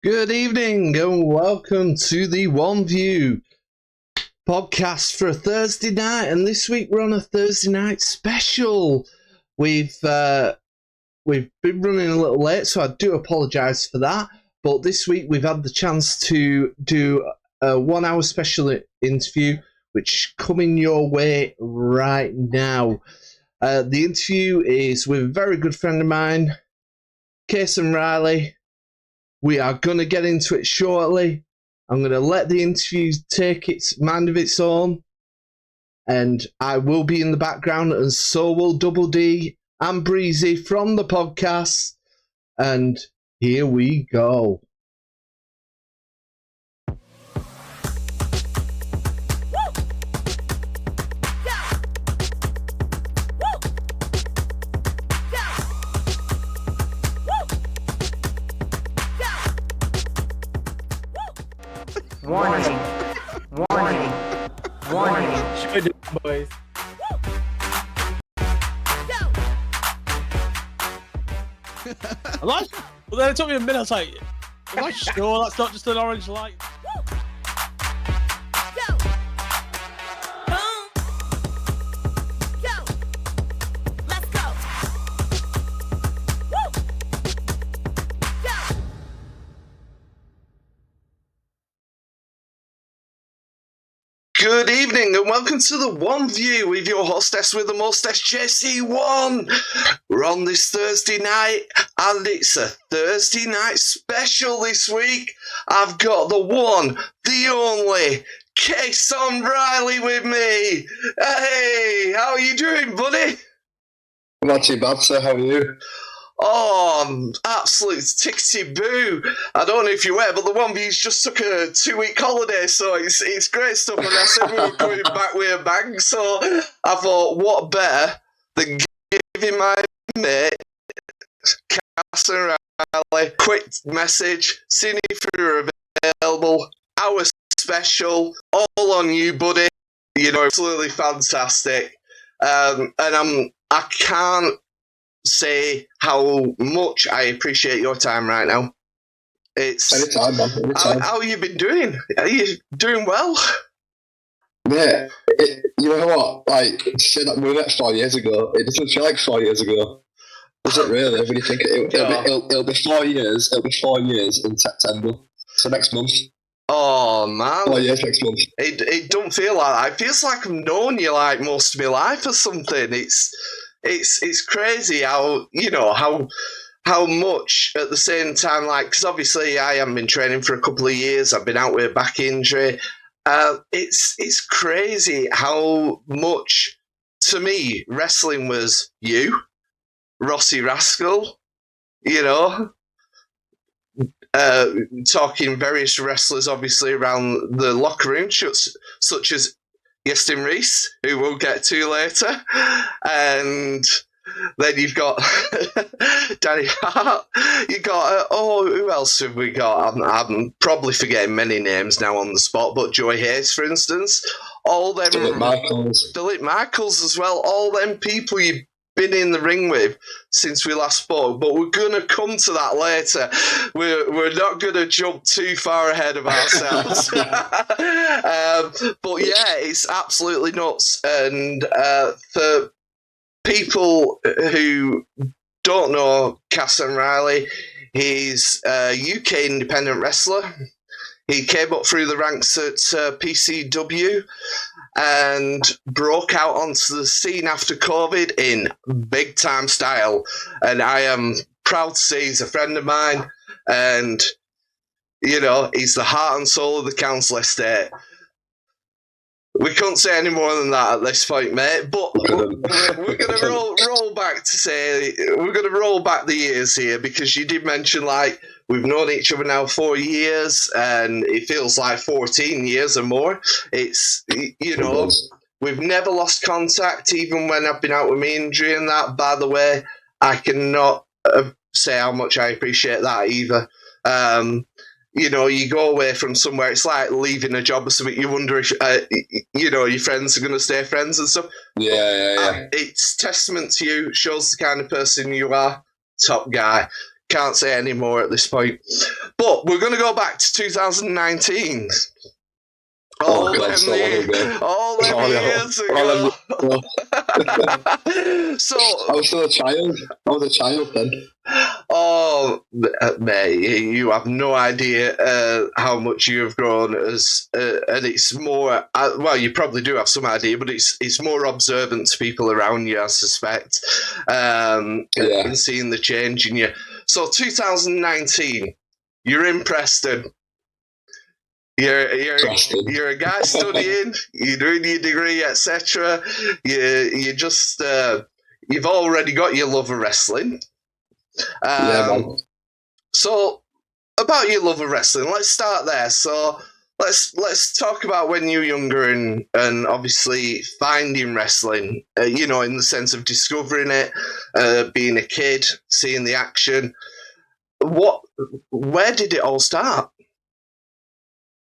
Good evening and welcome to the One View podcast for a Thursday night. And this week we're on a Thursday night special. We've been running a little late, so I do apologise for that. But this week we've had the chance to do a 1 hour special interview, which coming your way right now. The interview is with a very good friend of mine, Cason Riley. We are going to get into it shortly. I'm going to let the interview take its mind of its own. And I will be in the background, and so will Double D and Breezy from the podcast. And here we go. Warning. Warning. Warning. Should do, boys. Well, then it took me a minute. I was like, am I sure that's not just an orange light? Good evening and welcome to the One View with your hostess with the mostess, JC1. We're on this Thursday night and it's a Thursday night special this week. I've got the one, the only, Cason Riley with me. Hey, how are you doing, buddy? Not too bad, sir. How are you? Oh, absolute tickety boo. I don't know if you're aware, but the One View's just took a 2-week holiday, so it's great stuff. And I said we were coming back with a bang, so I thought, what better than giving my mate, Cason Riley, quick message, seeing if you're available, our special, all on you, buddy. You know, absolutely fantastic. And I can't say how much I appreciate your time right now. It's Anytime, man. Anytime. How you been doing? Are you doing well? Yeah, you know what? Like, say that we met 4 years ago. It doesn't feel like 4 years ago. Does it really? When you think it'll be 4 years. It'll be 4 years in September. So next month. Oh man, 4 years next month. It don't feel like that. It feels like I've known you like most of my life or something. It's crazy how, you know, how much at the same time, like, because obviously I haven't been training for a couple of years. I've been out with a back injury. It's crazy how much, to me, wrestling was you, Rossi Rascal, you know, talking various wrestlers, obviously, around the locker room, such as Yestin Reese, who we'll get to later, and then you've got Danny Hart. You got who else have we got? I'm probably forgetting many names now on the spot, but Joey Hayes, for instance, all them Philip Michaels as well. All them people you've been in the ring with since we last spoke, but we're gonna come to that later. We're not gonna jump too far ahead of ourselves. But yeah, it's absolutely nuts. And for people who don't know Cason Riley, he's a UK independent wrestler. He came up through the ranks at PCW and broke out onto the scene after COVID in big time style. And I am proud to say he's a friend of mine, and, you know, he's the heart and soul of the council estate. We couldn't say any more than that at this point, mate. But we're going to roll back to say, we're going to roll back the years here, because you did mention, like, we've known each other now 4 years, and it feels like 14 years or more. It's, you know, we've never lost contact, even when I've been out with me injury and that. By the way, I cannot say how much I appreciate that either. You know, you go away from somewhere, it's like leaving a job or something. You wonder if, you know, your friends are going to stay friends and stuff. Yeah. It's testament to you, shows the kind of person you are. Top guy. can't say any more at this point. But we're going to go back to 2019. All them years ago. So I was still a child. I was a child then. Oh, mate, you have no idea how much you have grown as, and it's more. Well, you probably do have some idea, but it's more observant to people around you, I suspect, and seeing the change in you. So, 2019, you're in Preston. You're a guy studying. You're doing your degree, etc. You just you've already got your love of wrestling. Man. So, about your love of wrestling, let's start there. So, let's talk about when you were younger and obviously finding wrestling. You know, in the sense of discovering it, being a kid, seeing the action. Where did it all start?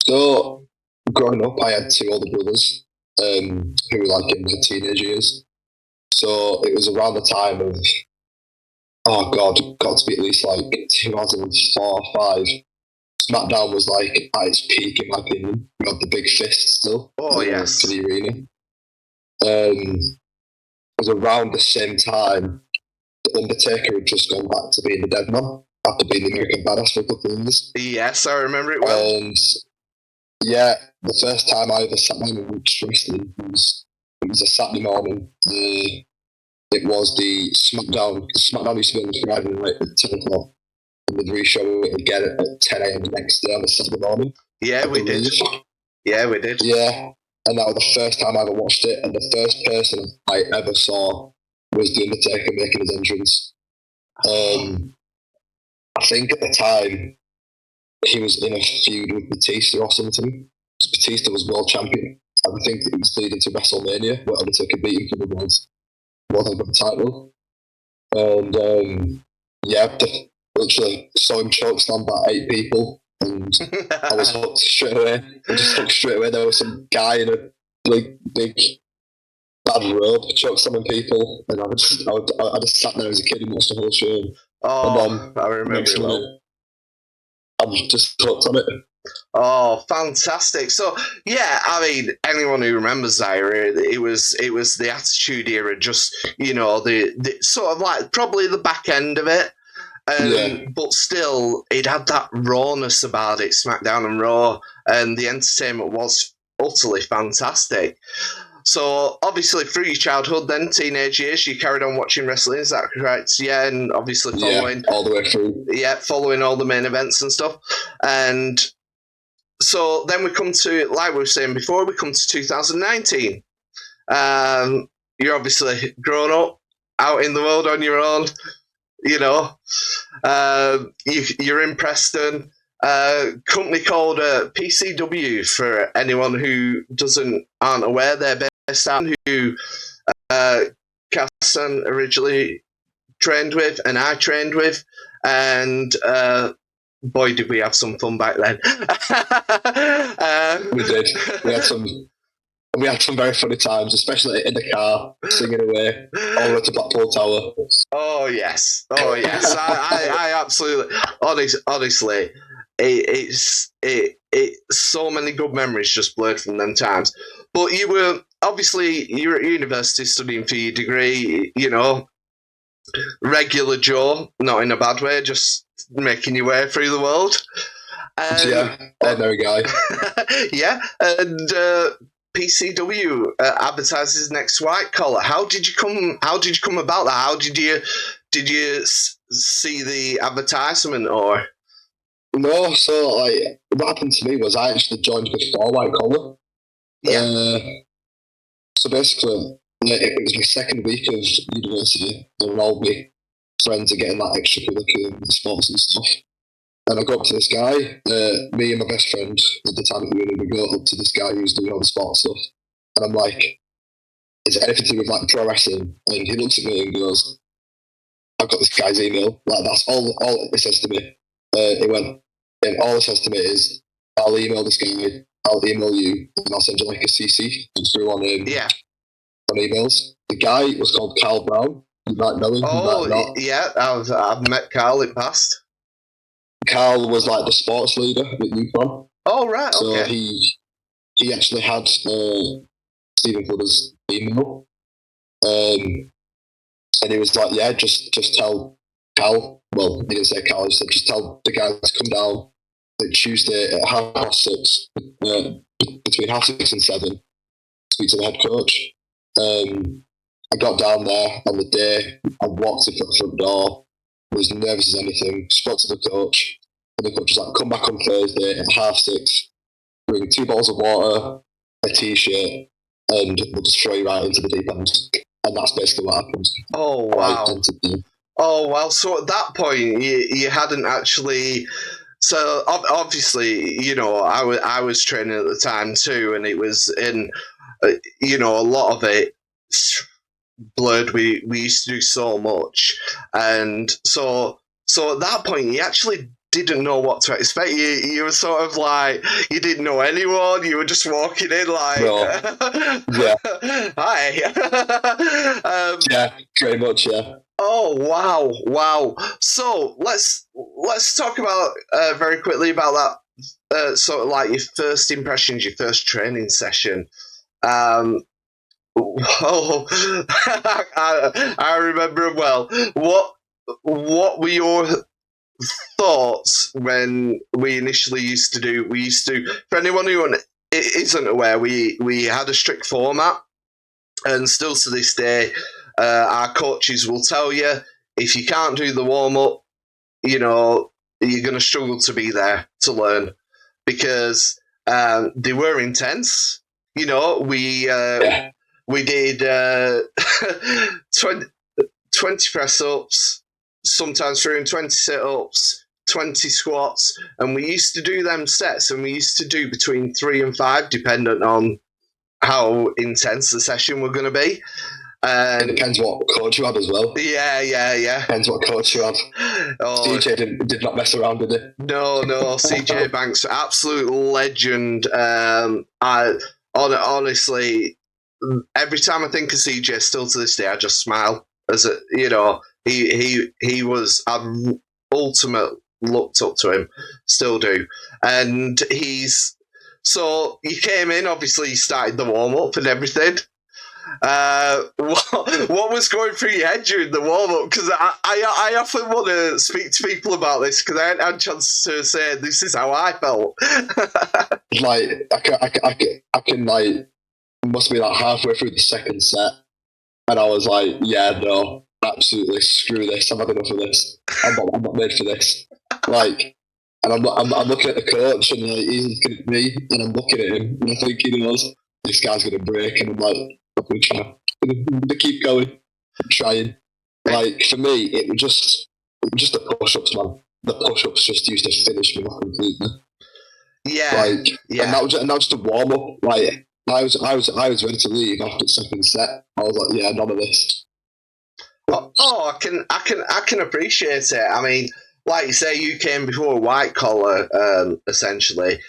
So, growing up, I had two older brothers who were like in their teenage years. So, it was around the time of, oh God, got to be at least like 2004 or 5. SmackDown was like at its peak, in my opinion. We had the big fist still. Oh, yes. For the arena. It was around the same time the Undertaker had just gone back to being the dead man after being the American Badass for a couple of years. Yes, I remember it well. And yeah, the first time I ever sat down and watched wrestling was a Saturday morning. It was the SmackDown. SmackDown used to be on the Friday night at 10 o'clock. And they'd reshow it again at 10 a.m. the next day on the Saturday morning. Yeah, we did. Yeah, we did. Yeah, and that was the first time I ever watched it. And the first person I ever saw was the Undertaker making his entrance. I think at the time, he was in a feud with Batista or something. Batista was world champion. I think it was leading to WrestleMania, where Undertaker beat him for the world title. And literally saw him chokeslam by 8 people, and I was hooked straight away. There was some guy in a big bad robe chokeslamming people, and I just sat there as a kid and watched the whole show. Oh, I remember it well. I'm just hooked on it. Oh, fantastic! So, yeah, I mean, anyone who remembers that era, it was the Attitude Era. Just, you know, the sort of like probably the back end of it, but still, it had that rawness about it. SmackDown and Raw, and the entertainment was utterly fantastic. So, obviously, through your childhood, then teenage years, you carried on watching wrestling. Is that correct? Yeah, and obviously following all the way through. Yeah, following all the main events and stuff, and. So then we come to, like we were saying before, we come to 2019. You're obviously grown up, out in the world on your own, you know. You're in Preston. Company called PCW, for anyone who aren't aware. They're based out who Cason originally trained with, and I trained with, and boy, did we have some fun back then. We did. We had some very funny times, especially in the car, singing away all the way to Blackpool Tower. Oh yes. I absolutely, honestly, it's so many good memories just blurred from them times. But you were you're at university studying for your degree, you know, regular Joe, not in a bad way, just making your way through the world. Ordinary guy. Yeah, and PCW advertises next white collar. How did you come about that? How did you see the advertisement, or? No, so like what happened to me was I actually joined before white collar. Yeah. So basically, it was my second week of university, and all my friends are getting that extracurricular sports and stuff. And I go up to this guy, me and my best friend at the time at uni, we go up to this guy who's doing all the sports stuff. And I'm like, is it anything to do with like pro wrestling? And he looks at me and goes, I've got this guy's email. Like, that's all it says to me. And all it says to me is, I'll email this guy, I'll email you, and I'll send you like a CC through on emails. The guy was called Carl Brown. You might know him. You might not. Yeah, I've met Carl in past. Carl was like the sports leader at UConn. Oh, right, So okay. he actually had Stephen Flooder's email. And he was like, yeah, just tell Cal. Well, he didn't say Cal, he said, just tell the guys to come down Tuesday at 6:30, between 6:30 and 7, speak to the head coach. I got down there on the day, I walked in the front door, was nervous as anything, spoke to the coach, and the coach was like, come back on Thursday at 6:30, bring 2 bottles of water, a t-shirt, and we'll just throw you right into the deep end. And that's basically what happened. Oh, wow. Oh, well, so at that point, you hadn't actually... So, obviously, you know, I was training at the time too, and it was in, you know, a lot of it blurred. We used to do so much. And so at that point, you actually didn't know what to expect. You were sort of like, you didn't know anyone. You were just walking in like, yeah. Hi. Yeah, very much, yeah. Oh, wow. So let's talk about very quickly about that sort of like your first impressions, your first training session. I remember well. What were your thoughts when we initially used to, for anyone who isn't aware, we had a strict format, and still to this day, our coaches will tell you, if you can't do the warm-up, you know, you're going to struggle to be there to learn, because they were intense. You know, we did 20 press-ups, sometimes through 20 sit-ups, 20 squats, and we used to do them sets, and we used to do between 3 and 5, dependent on how intense the session were going to be. It depends what coach you had as well. Yeah. Depends what coach you had. CJ did not mess around, did he? No, CJ Banks, absolute legend. Honestly, every time I think of CJ, still to this day, I just smile. As a, you know, he was, I've ultimate looked up to him, still do, and so you came in, obviously you started the warm up and everything. What was going through your head during the warm up? Because I often want to speak to people about this, because I hadn't had a chance to say this is how I felt. Like I can like, must be like halfway through the second set, and I was like, yeah, no, absolutely, screw this. I've had enough of this. I'm not made for this. Like, and I'm looking at the coach, and like, he's looking at me, and I'm looking at him, and I think he knows this guy's gonna break, and I'm like, I'm gonna keep going, I'm trying. Like, for me, it was just the push-ups, man. The push-ups just used to finish me off completely. Yeah, like, yeah. And that was just a warm up. Like, I was ready to leave after the second set. I was like, yeah, none of this. I can appreciate it. I mean, like you say, you came before a white collar, essentially,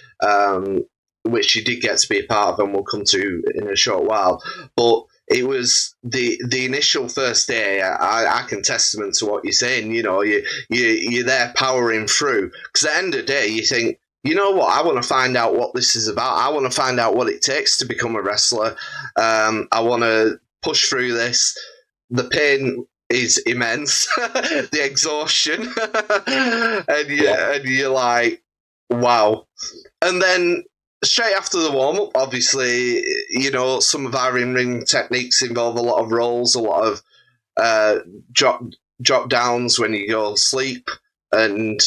which you did get to be a part of, and we'll come to in a short while. But it was the initial first day. I can testament to what you're saying. You know, you're there powering through, because at the end of the day, you think, you know what, I want to find out what this is about. I want to find out what it takes to become a wrestler. I want to push through this. The pain is immense, the exhaustion, and you're like, wow. And then straight after the warm-up, obviously, you know, some of our in-ring techniques involve a lot of rolls, a lot of drop downs when you go to sleep, and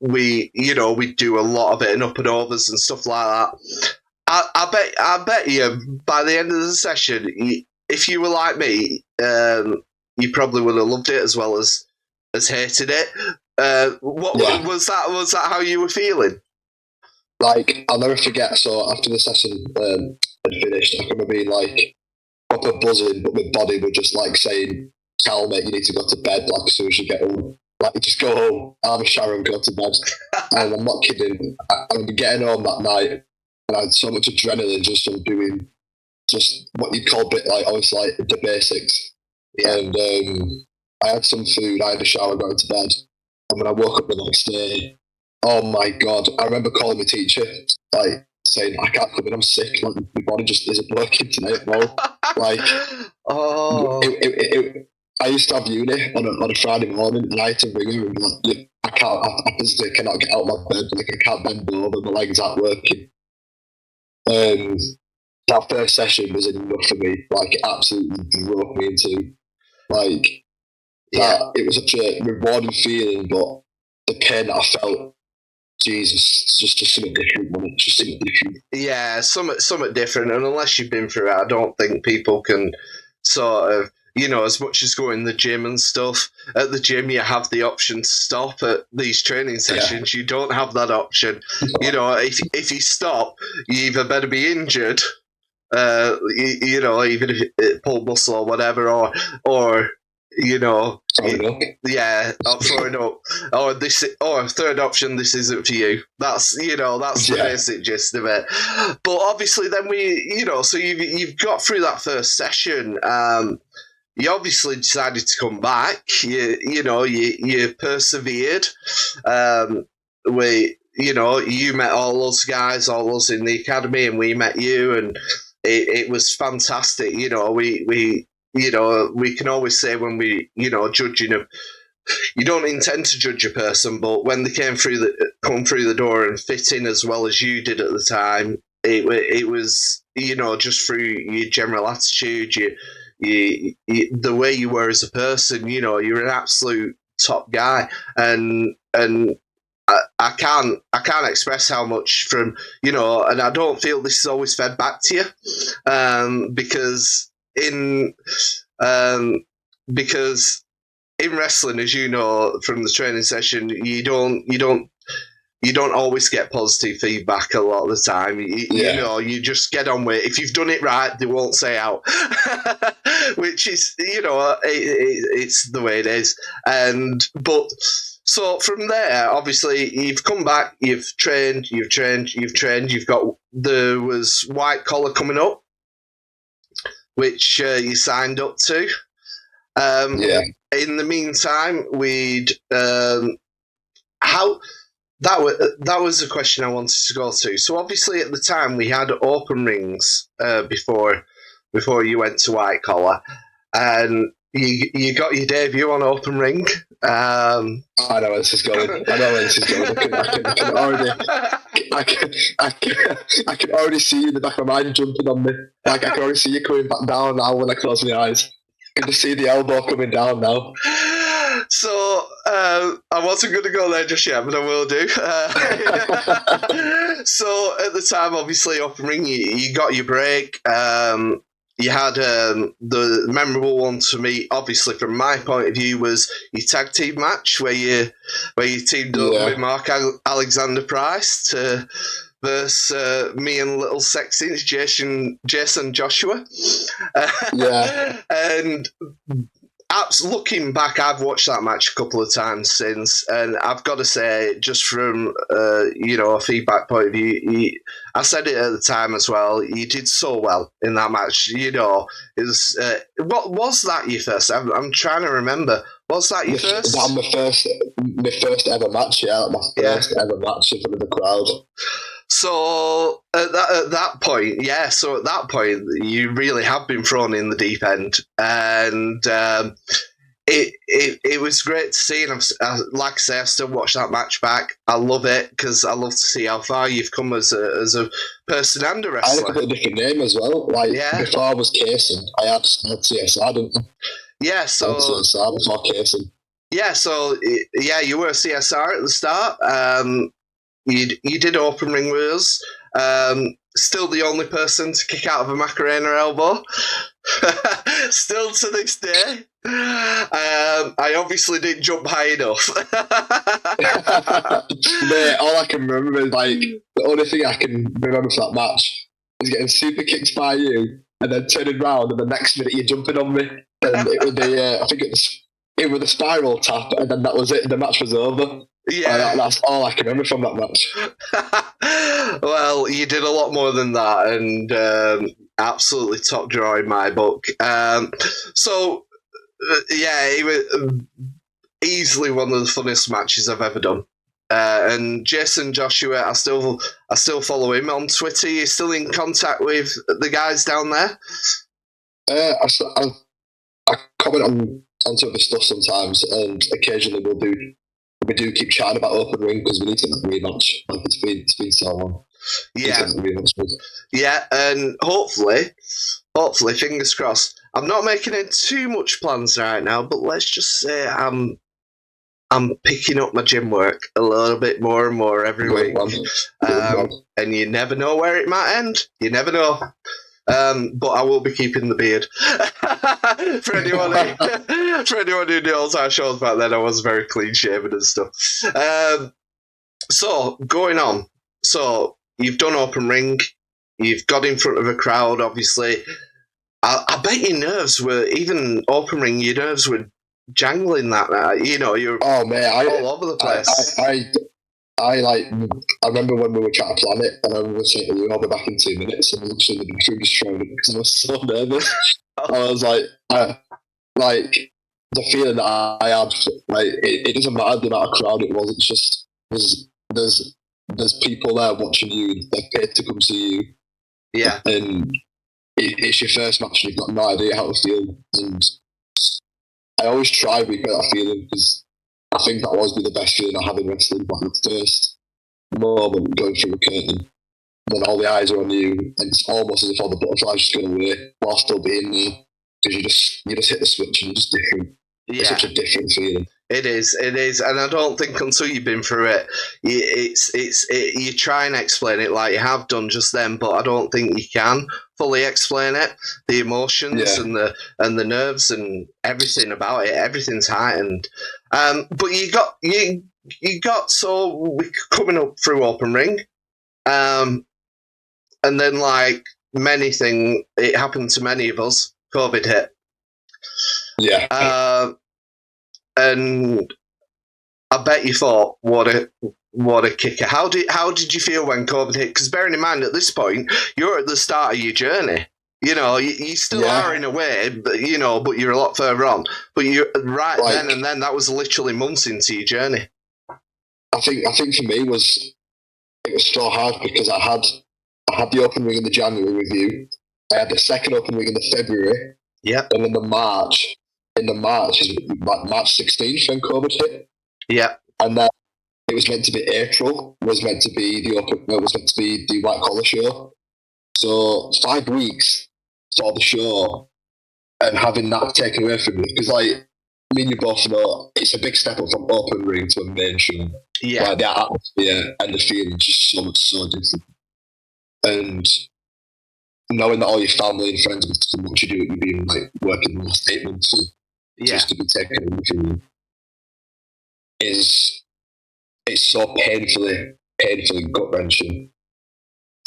we do a lot of it in up and overs and stuff like that. I bet you by the end of the session, if you were like me, you probably would have loved it as well as hated it. Was that how you were feeling? Like, I'll never forget. So after the session had finished, I remember being like proper buzzing, but my body was just like saying, "Cal, mate, you need to go to bed. Like, as soon as you get home, like, just go home, have a shower, and go to bed." And I'm not kidding. I remember getting home that night, and I had so much adrenaline just from doing just what you'd call a bit like, obviously, like the basics. and I had some food. I had a shower, going to bed, and when I woke up the next day, oh my god! I remember calling my teacher, like saying, "I can't come in. I'm sick. Like, my body just isn't working tonight." No, like, Oh, I used to have uni on a Friday morning, and I had to ring her and be like, "Look, I physically cannot get out of my bed. Like, I can't bend over. My legs aren't working." That first session was enough for me. Like, it absolutely broke me into, like, yeah. that. It was such a rewarding feeling, but the pain that I felt, Jesus, it's just something different, wasn't it? Just something different. Yeah, somewhat different, and unless you've been through it, I don't think people can sort of, as much as going in the gym and stuff. At the gym, you have the option to stop. At these training sessions, you don't have that option. If you stop, you either better be injured, even if it pulled muscle or whatever, or yeah, throwing up, or third option, this isn't for you. That's the basic gist of it. But obviously, then so you've got through that first session. You obviously decided to come back. You persevered. You met all those guys, all those in the academy, and we met you, and it was fantastic. We can always say when we, judging them, you don't intend to judge a person, but when they come through the door and fit in as well as you did at the time, it was, just through your general attitude, the way you were as a person, you're an absolute top guy, and I can't express how much from, and I don't feel this is always fed back to you, because in wrestling, as you know from the training session, you don't always get positive feedback a lot of the time. You just get on with it. If you've done it right, they won't say out, which is, it's the way it is. But so from there, obviously, you've come back, you've trained. There was white collar coming up, which you signed up to. In the meantime, that was a question I wanted to go to. So obviously at the time we had open rings before you went to white collar, and you got your debut on open ring. I know where this is going. I can already see you in the back of my mind jumping on me. Like, I can already see you coming back down now when I close my eyes. I can just see the elbow coming down now. So I wasn't going to go there just yet, but I will do. So at the time, obviously, open ring, you got your break. You had the memorable one to me, obviously from my point of view, was your tag team match where you teamed up with Mark Alexander Price versus me and Little Sexy Jason Joshua. And looking back, I've watched that match a couple of times since, and I've got to say, just from a feedback point of view, I said it at the time as well. You did so well in that match. It was what was that your first? I'm trying to remember. Was that your first? That was my first ever match. Yeah, my first ever match in front of the crowd. So at that point, you really have been thrown in the deep end, and it was great to see. And like I say, I still watch that match back. I love it because I love to see how far you've come as a person and a wrestler. I had a different name as well. Before I was Cason, I had CSR, didn't I? Yeah, so CSR before Cason. Yeah, so you were a CSR at the start. You did open ring with us. Still the only person to kick out of a Macarena elbow. Still to this day. I obviously didn't jump high enough. Mate, all I can remember is the only thing I can remember from that match is getting super kicked by you and then turning round and the next minute you're jumping on me. And it was I think it was a spiral tap, and then that was it. The match was over. Yeah, that's all I can remember from that match. Well, you did a lot more than that, and absolutely top draw in my book. So Yeah, he was easily one of the funniest matches I've ever done. And Jason Joshua, I still follow him on Twitter. You're still in contact with the guys down there? I comment on some of the stuff sometimes, and occasionally we do keep chatting about Open Ring because we need to get a rematch. Like it's been so long. Yeah, yeah, and hopefully, fingers crossed. I'm not making it too much plans right now, but let's just say I'm picking up my gym work a little bit more and more every week. And you never know where it might end. You never know. But I will be keeping the beard. for anyone who knows our shows back then, I was very clean shaven and stuff. So going on. So you've done Open Ring. You've got in front of a crowd, obviously. I bet your nerves were, even Open Ring, your nerves were jangling that night. You know, you're all over the place. I remember when we were trying to plan it, and I remember saying to you, I'll be back in 2 minutes, and I was in the bathroom just trying it because I was so nervous. And I was like the feeling that I had, like it doesn't matter the amount of crowd it was. It's just there's people there watching you. They're paid to come see you. Yeah, and it's your first match, and you've got no idea how to feel. And I always try to recreate that feeling because I think that always be the best feeling I have in wrestling. Like the first moment going through the curtain, then all the eyes are on you, and it's almost as if all the butterflies just go away while still being there because you just hit the switch and you're just different. Yeah. It's such a different feeling. It is, and I don't think until you've been through it, you try and explain it like you have done just then, but I don't think you can fully explain it. The emotions and the nerves and everything about it, everything's heightened. But you got so we're coming up through Open Ring, and then like many things, it happened to many of us. COVID hit. Yeah. And I bet you thought, what a kicker. How did you feel when COVID hit? Because bearing in mind, at this point, you're at the start of your journey. You know, you still are in a way, but but you're a lot further on. But you're then and then, that was literally months into your journey. I think for me it was so hard because I had the Open Ring in the January review. I had the second Open Ring in the February. Yeah. And in the March, March 16th when COVID hit. Yeah. And then it was meant to be April, was meant to be the White Collar show. So 5 weeks for the show and having that taken away from me. Because like me and you both know it's a big step up from Open Ring to a main show. Yeah. Like the atmosphere and the feeling just so different. And knowing that all your family and friends will watch you do it, you've been like working the last 8 months just to be taken away from you it's so painfully gut wrenching.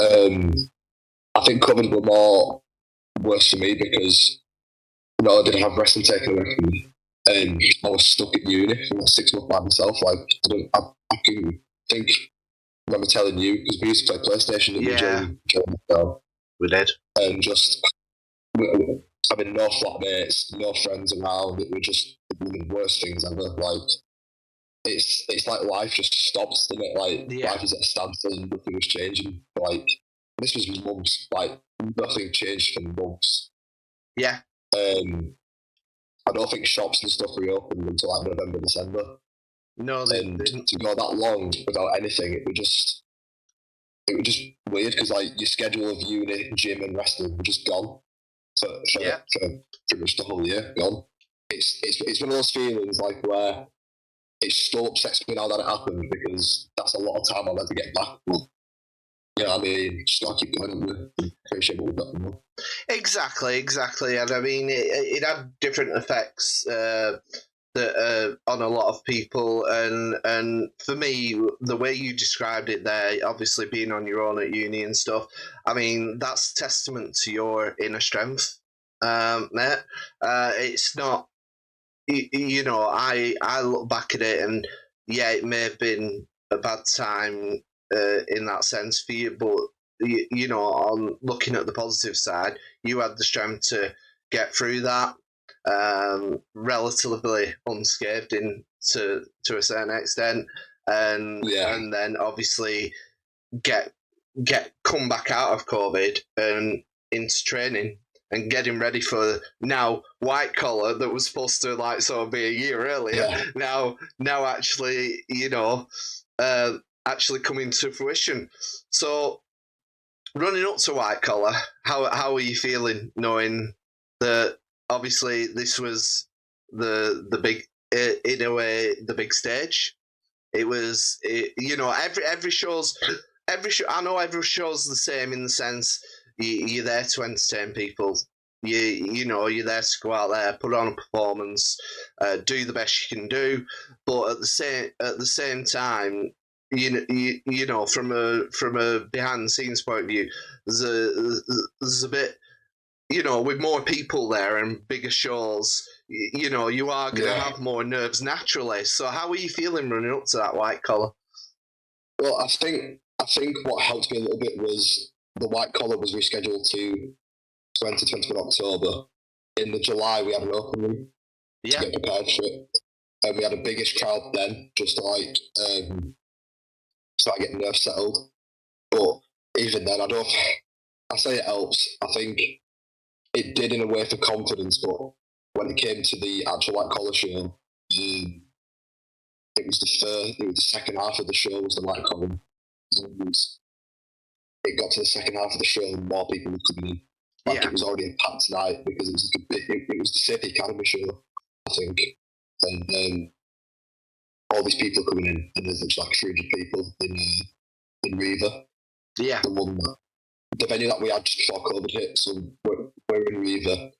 I think COVID were more worse for me because not only did I have wrestling taken away from me, and I was stuck at uni for 6 months by myself. Like I can think. I remember telling you because we used to play PlayStation in during lockdown. We did, and just having no flatmates, no friends around. It was just one of the worst things ever. Like it's like life just stops, doesn't it? Like life is at a standstill and nothing was changing. Like this was months. Like nothing changed for months. Yeah. I don't think shops and stuff reopened until like November, December. No, they didn't. To go that long without anything, it was just weird because like your schedule of uni, gym, and wrestling were just gone for pretty much the whole year. Gone. It's one of those feelings like where it still upsets me now that it happened because that's a lot of time I'll never get back. But, you know what I mean? Just gotta keep going and appreciate what we've got more. Exactly. And I mean, it had different effects that on a lot of people, and for me, the way you described it there, obviously being on your own at uni and stuff, I mean, that's testament to your inner strength, mate. It's not, you know, I look back at it and yeah, it may have been a bad time in that sense for you, but you know, on looking at the positive side, you had the strength to get through that. relatively unscathed to a certain extent, and then obviously get come back out of COVID and into training and getting ready for now white collar that was supposed to like sort of be a year earlier. Now actually, actually coming to fruition. So running up to white collar, how are you feeling knowing that obviously this was the big, in a way, the big stage? It was, every show's I know every show's the same in the sense you're there to entertain people. You're there to go out there, put on a performance, do the best you can do, but at the same time, from a behind the scenes point of view, there's a bit, with more people there and bigger shows, you are going to have more nerves naturally. So how are you feeling running up to that white collar? Well, I think what helped me a little bit was the white collar was rescheduled to 2021 October. In the July, we had an open room to get prepared for it, and we had a biggish crowd then, just to start getting nerves settled. But even then, I say it helps. I think it did in a way for confidence, but when it came to the actual white collar show, it was the second half of the show was the white collar. And it got to the second half of the show and more people were coming in. It was already a packed night because it was the City Academy show, I think. And all these people coming in, and there's like 300 people in Riva. Yeah. The venue that we had just before COVID hit, so we're in Riva,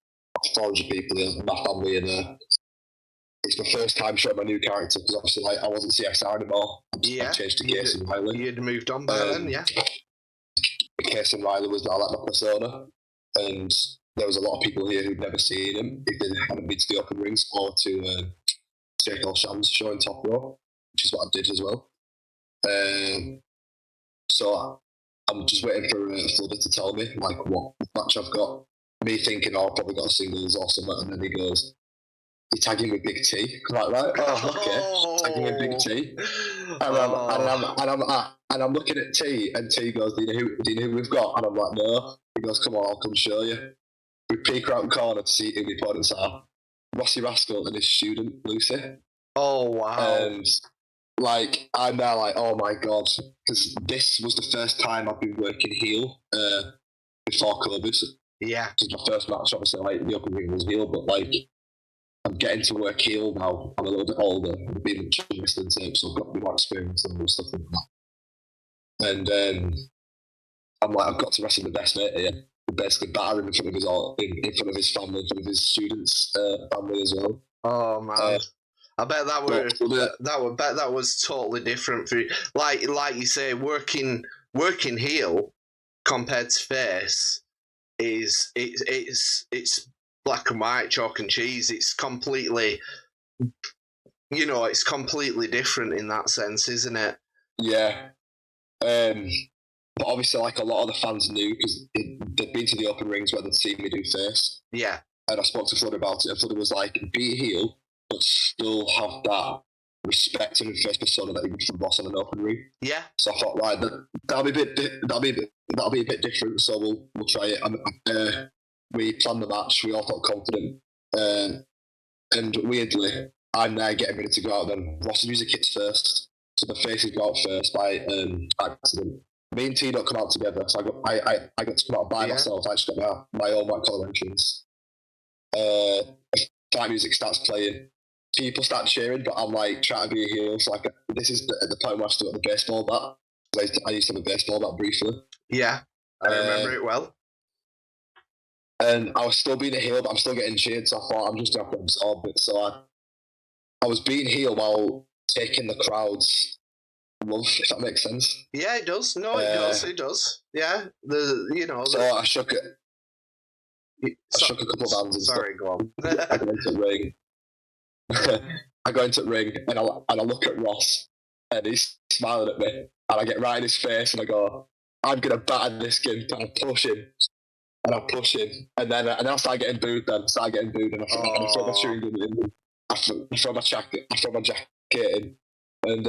400 people in, my family in there. It's my first time showing my new character because obviously I wasn't CSR anymore. I changed to Cason Riley. You'd moved on by then, yeah. Cason Riley was now like my persona, and there was a lot of people here who'd never seen him if they hadn't been to the open rings or to Jake Sham's show in Top Row, which is what I did as well. So I'm just waiting for Flubber to tell me like what match I've got. Me thinking, I've probably got a singles or something, and then he goes, "You're tagging with Big T." I'm like, right, okay, tagging with Big T. And I'm looking at T, and T goes, do you know who we've got? And I'm like, no. He goes, come on, I'll come show you. We peek around the corner to see who the opponents are. Rossi Rascal and his student, Lucy. Oh, wow. And, I'm there like, oh my God. Because this was the first time I've been working heel before COVID. Yeah. This was my first match, obviously, the open ring was heel, but, I'm getting to work heel now. I'm a little bit older. I've been in wrestling tapes, so I've got more experience and stuff like that. And I'm like, I've got to wrestle the best mate here. Basically batter him in front of his family, in front of his students' family as well. Oh man. I bet that was totally different for you. Like you say, working heel compared to face it's black and white, chalk and cheese. It's completely, it's completely different in that sense, isn't it? Yeah. But obviously, a lot of the fans knew because they'd been to the open rings where they'd seen me do face. Yeah. And I spoke to Flood about it, and Flood was like, be heel, but still have that respect and face persona that you would from Boss on an open ring. Yeah. So I thought, right, that'll be a bit different. So we'll try it. We planned the match. We all felt confident, and weirdly, I'm there getting ready to go out. Then Ross's music hits first, so the faces go out first by accident. Me and T don't come out together, so I got to come out by myself. I just got my own white collar entrance. Fight music starts playing. People start cheering, but I'm trying to be a heel. So this is the point where I still got the baseball bat. I used to have a baseball bat briefly. Yeah, I remember it well. And I was still being a heel, but I'm still getting cheered. So I thought I'm just going to have to absorb it. So I was being heel while taking the crowd's love, if that makes sense. Yeah, it does. No, it does. It does. Yeah, So I shook it. I shook a couple of hands and sorry, go on. I go into the ring. I go into the ring and I look at Ross and he's smiling at me and I get right in his face and I go, I'm gonna batter this kid and I push him and I push him, and then I start getting booed. And I throw my chewing gum in. I throw my jacket in, and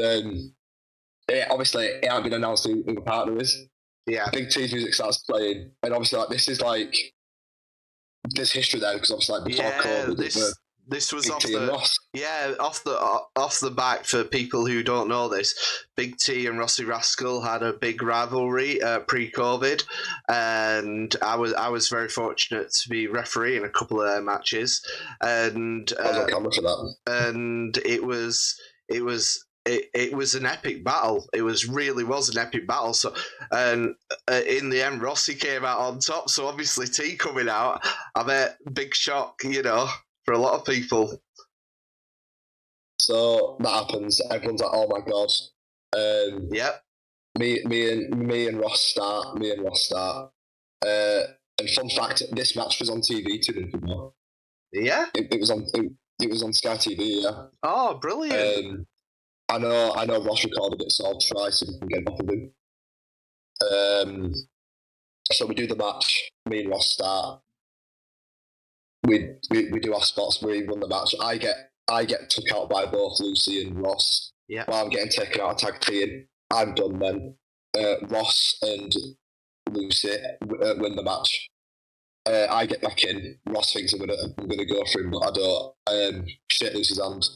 obviously it hadn't been announced who the partner is. Yeah. Big T's music starts playing, and obviously like this is like there's history there because obviously like before COVID, this was Big off T and Ross. off the back for people who don't know this. Big T and Rossi Rascal had a big rivalry pre-COVID, and I was very fortunate to be refereeing a couple of their matches, and I was on camera for that. And it was an epic battle. It really was an epic battle. So, and in the end, Rossi came out on top. So obviously, T coming out, I bet big shock, for a lot of people. So that happens. Everyone's like, "Oh my god!" Yep. Me and Ross start. And fun fact: this match was on TV too. Yeah. It was on. It was on Sky TV. Yeah. Oh, brilliant. I know Ross recorded it, so I'll try so we can get off of him. So we do the match. Me and Ross start. We do our spots. We run the match. I get took out by both Lucy and Ross. Yeah. While I'm getting taken out of tag team, I'm done then. Ross and Lucy win the match. I get back in. Ross thinks I'm gonna go for him, but I don't. Shake Lucy's hand.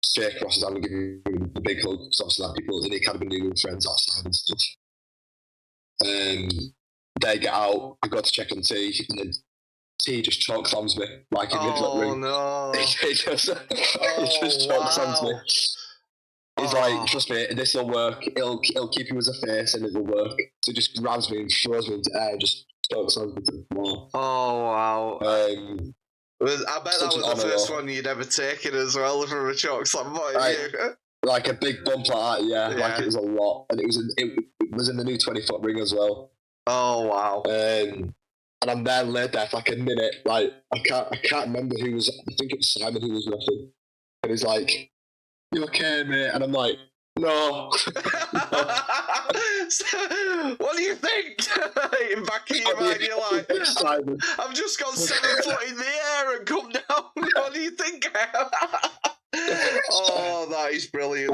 Shake Ross's hand and give him a big hug. Because obviously, like people in the academy knew we were friends outside and stuff. They get out. I go to check on T, and then T just choke slams me like in the ring. No. He just choke slams me. He's like, trust me, this will work. It'll keep you as a face, and it'll work. So he just grabs me and throws me into the air, and just choke slams me to the floor. Oh wow. I bet that was the first one you'd ever taken as well from a choke slam. Like a big bump like that, yeah. Like it was a lot, and it was in the new 20-foot ring as well. Oh wow. And I'm there laid there for like a minute. Like I can't remember who was. I think it was Simon who was roughing, and he's like, "You okay, mate?" And I'm like, "No." What do you think? In back of your mind, you're like, I've just got 7 foot in the air and come down. What do you think? Oh, that is brilliant.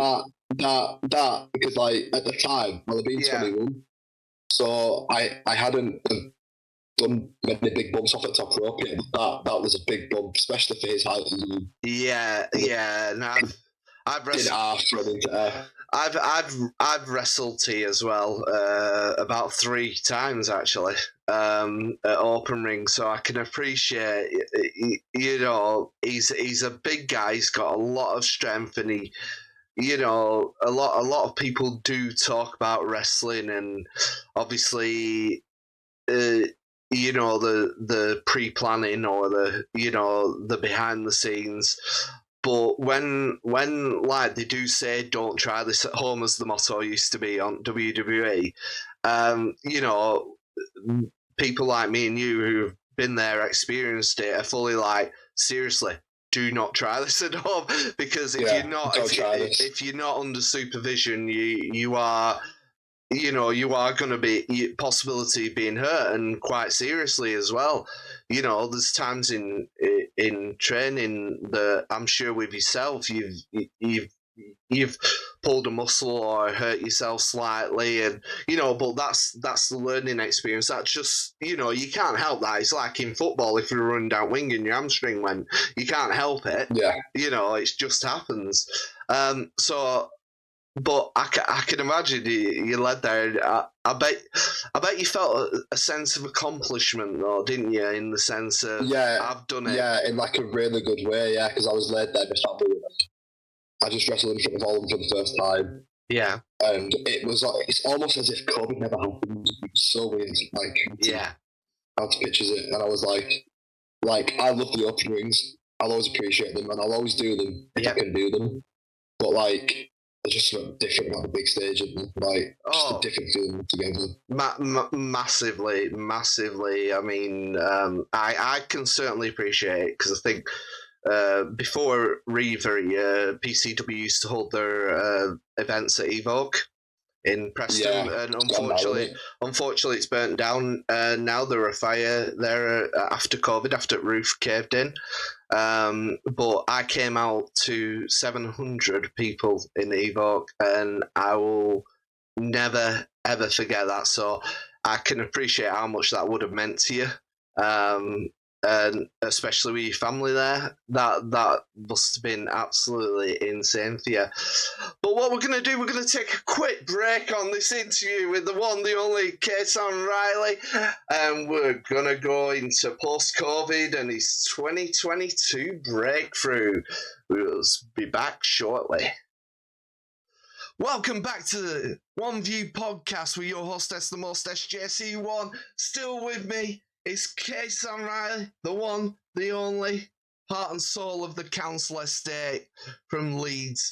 That because like at the time, I'd been 21, so I hadn't done many big bumps off the top rope yet. That was a big bump, especially for his height. Yeah. No, I've wrestled. I've wrestled T as well about 3 times actually at open ring, so I can appreciate. He's a big guy. He's got a lot of strength, and he. A lot of people do talk about wrestling, and obviously, the pre-planning or the behind the scenes. But when like they do say don't try this at home, as the motto used to be on WWE, people like me and you who've been there, experienced it, are fully like, seriously, do not try this at home, because if you're not under supervision, you are going to be possibility of being hurt, and quite seriously as well. There's times in training that I'm sure with yourself you've pulled a muscle or hurt yourself slightly, and but that's the learning experience. That's just you can't help that. It's like in football, if you run down wing and your hamstring went, you can't help it. Yeah, it just happens. But I can imagine you led there. I bet you felt a sense of accomplishment, though, didn't you? In the sense of I've done it. Yeah, in like a really good way. Yeah, because I was led there. I just wrestled in front of all of them for the first time. Yeah, and it was like it's almost as if COVID never happened. It's so weird. How to picture it, and I was like I love the open rings. I'll always appreciate them, and I'll always do them if I can do them. But like. It's just something different on the big stage, and just a different feeling together. Massively. I mean, I can certainly appreciate it, because I think before Reaver, PCW used to hold their events at Evoke, in Preston, Yeah, and it's gone now, isn't it? unfortunately, it's burnt down. Now there are fire there after COVID, after the roof caved in. But I came out to 700 people in Evoke, and I will never ever forget that. So I can appreciate how much that would have meant to you. And especially with your family there, that must have been absolutely insane for you. But what we're going to do, we're going to take a quick break on this interview with the one, the only Cason Riley, and we're going to go into post-COVID and his 2022 breakthrough. We'll be back shortly. Welcome back to the One View podcast with your hostess, the most SJC1. Still with me is Cason Riley, the one, the only, heart and soul of the council estate from Leeds.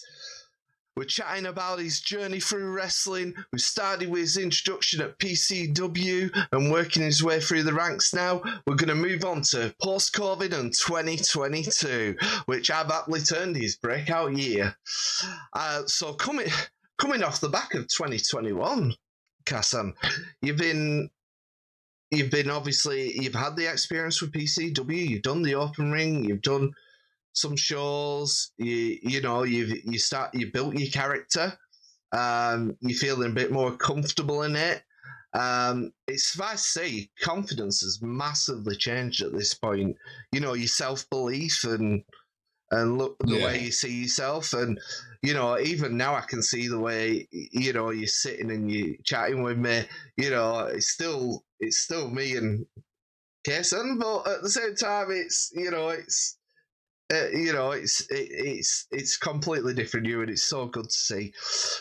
We're chatting about his journey through wrestling. We started with his introduction at PCW and working his way through the ranks now. We're going to move on to post-COVID and 2022, which I've aptly termed his breakout year. So coming off the back of 2021, Cason, you've been obviously, you've had the experience with PCW, you've done the open ring, you've done some shows, you built your character, you're feeling a bit more comfortable in it. It's suffice to say, confidence has massively changed at this point. You know, your self-belief and look the way you see yourself, and even now I can see the way you're sitting and you're chatting with me. It's still me and Cason, but at the same time, it's completely different you, and it's so good to see.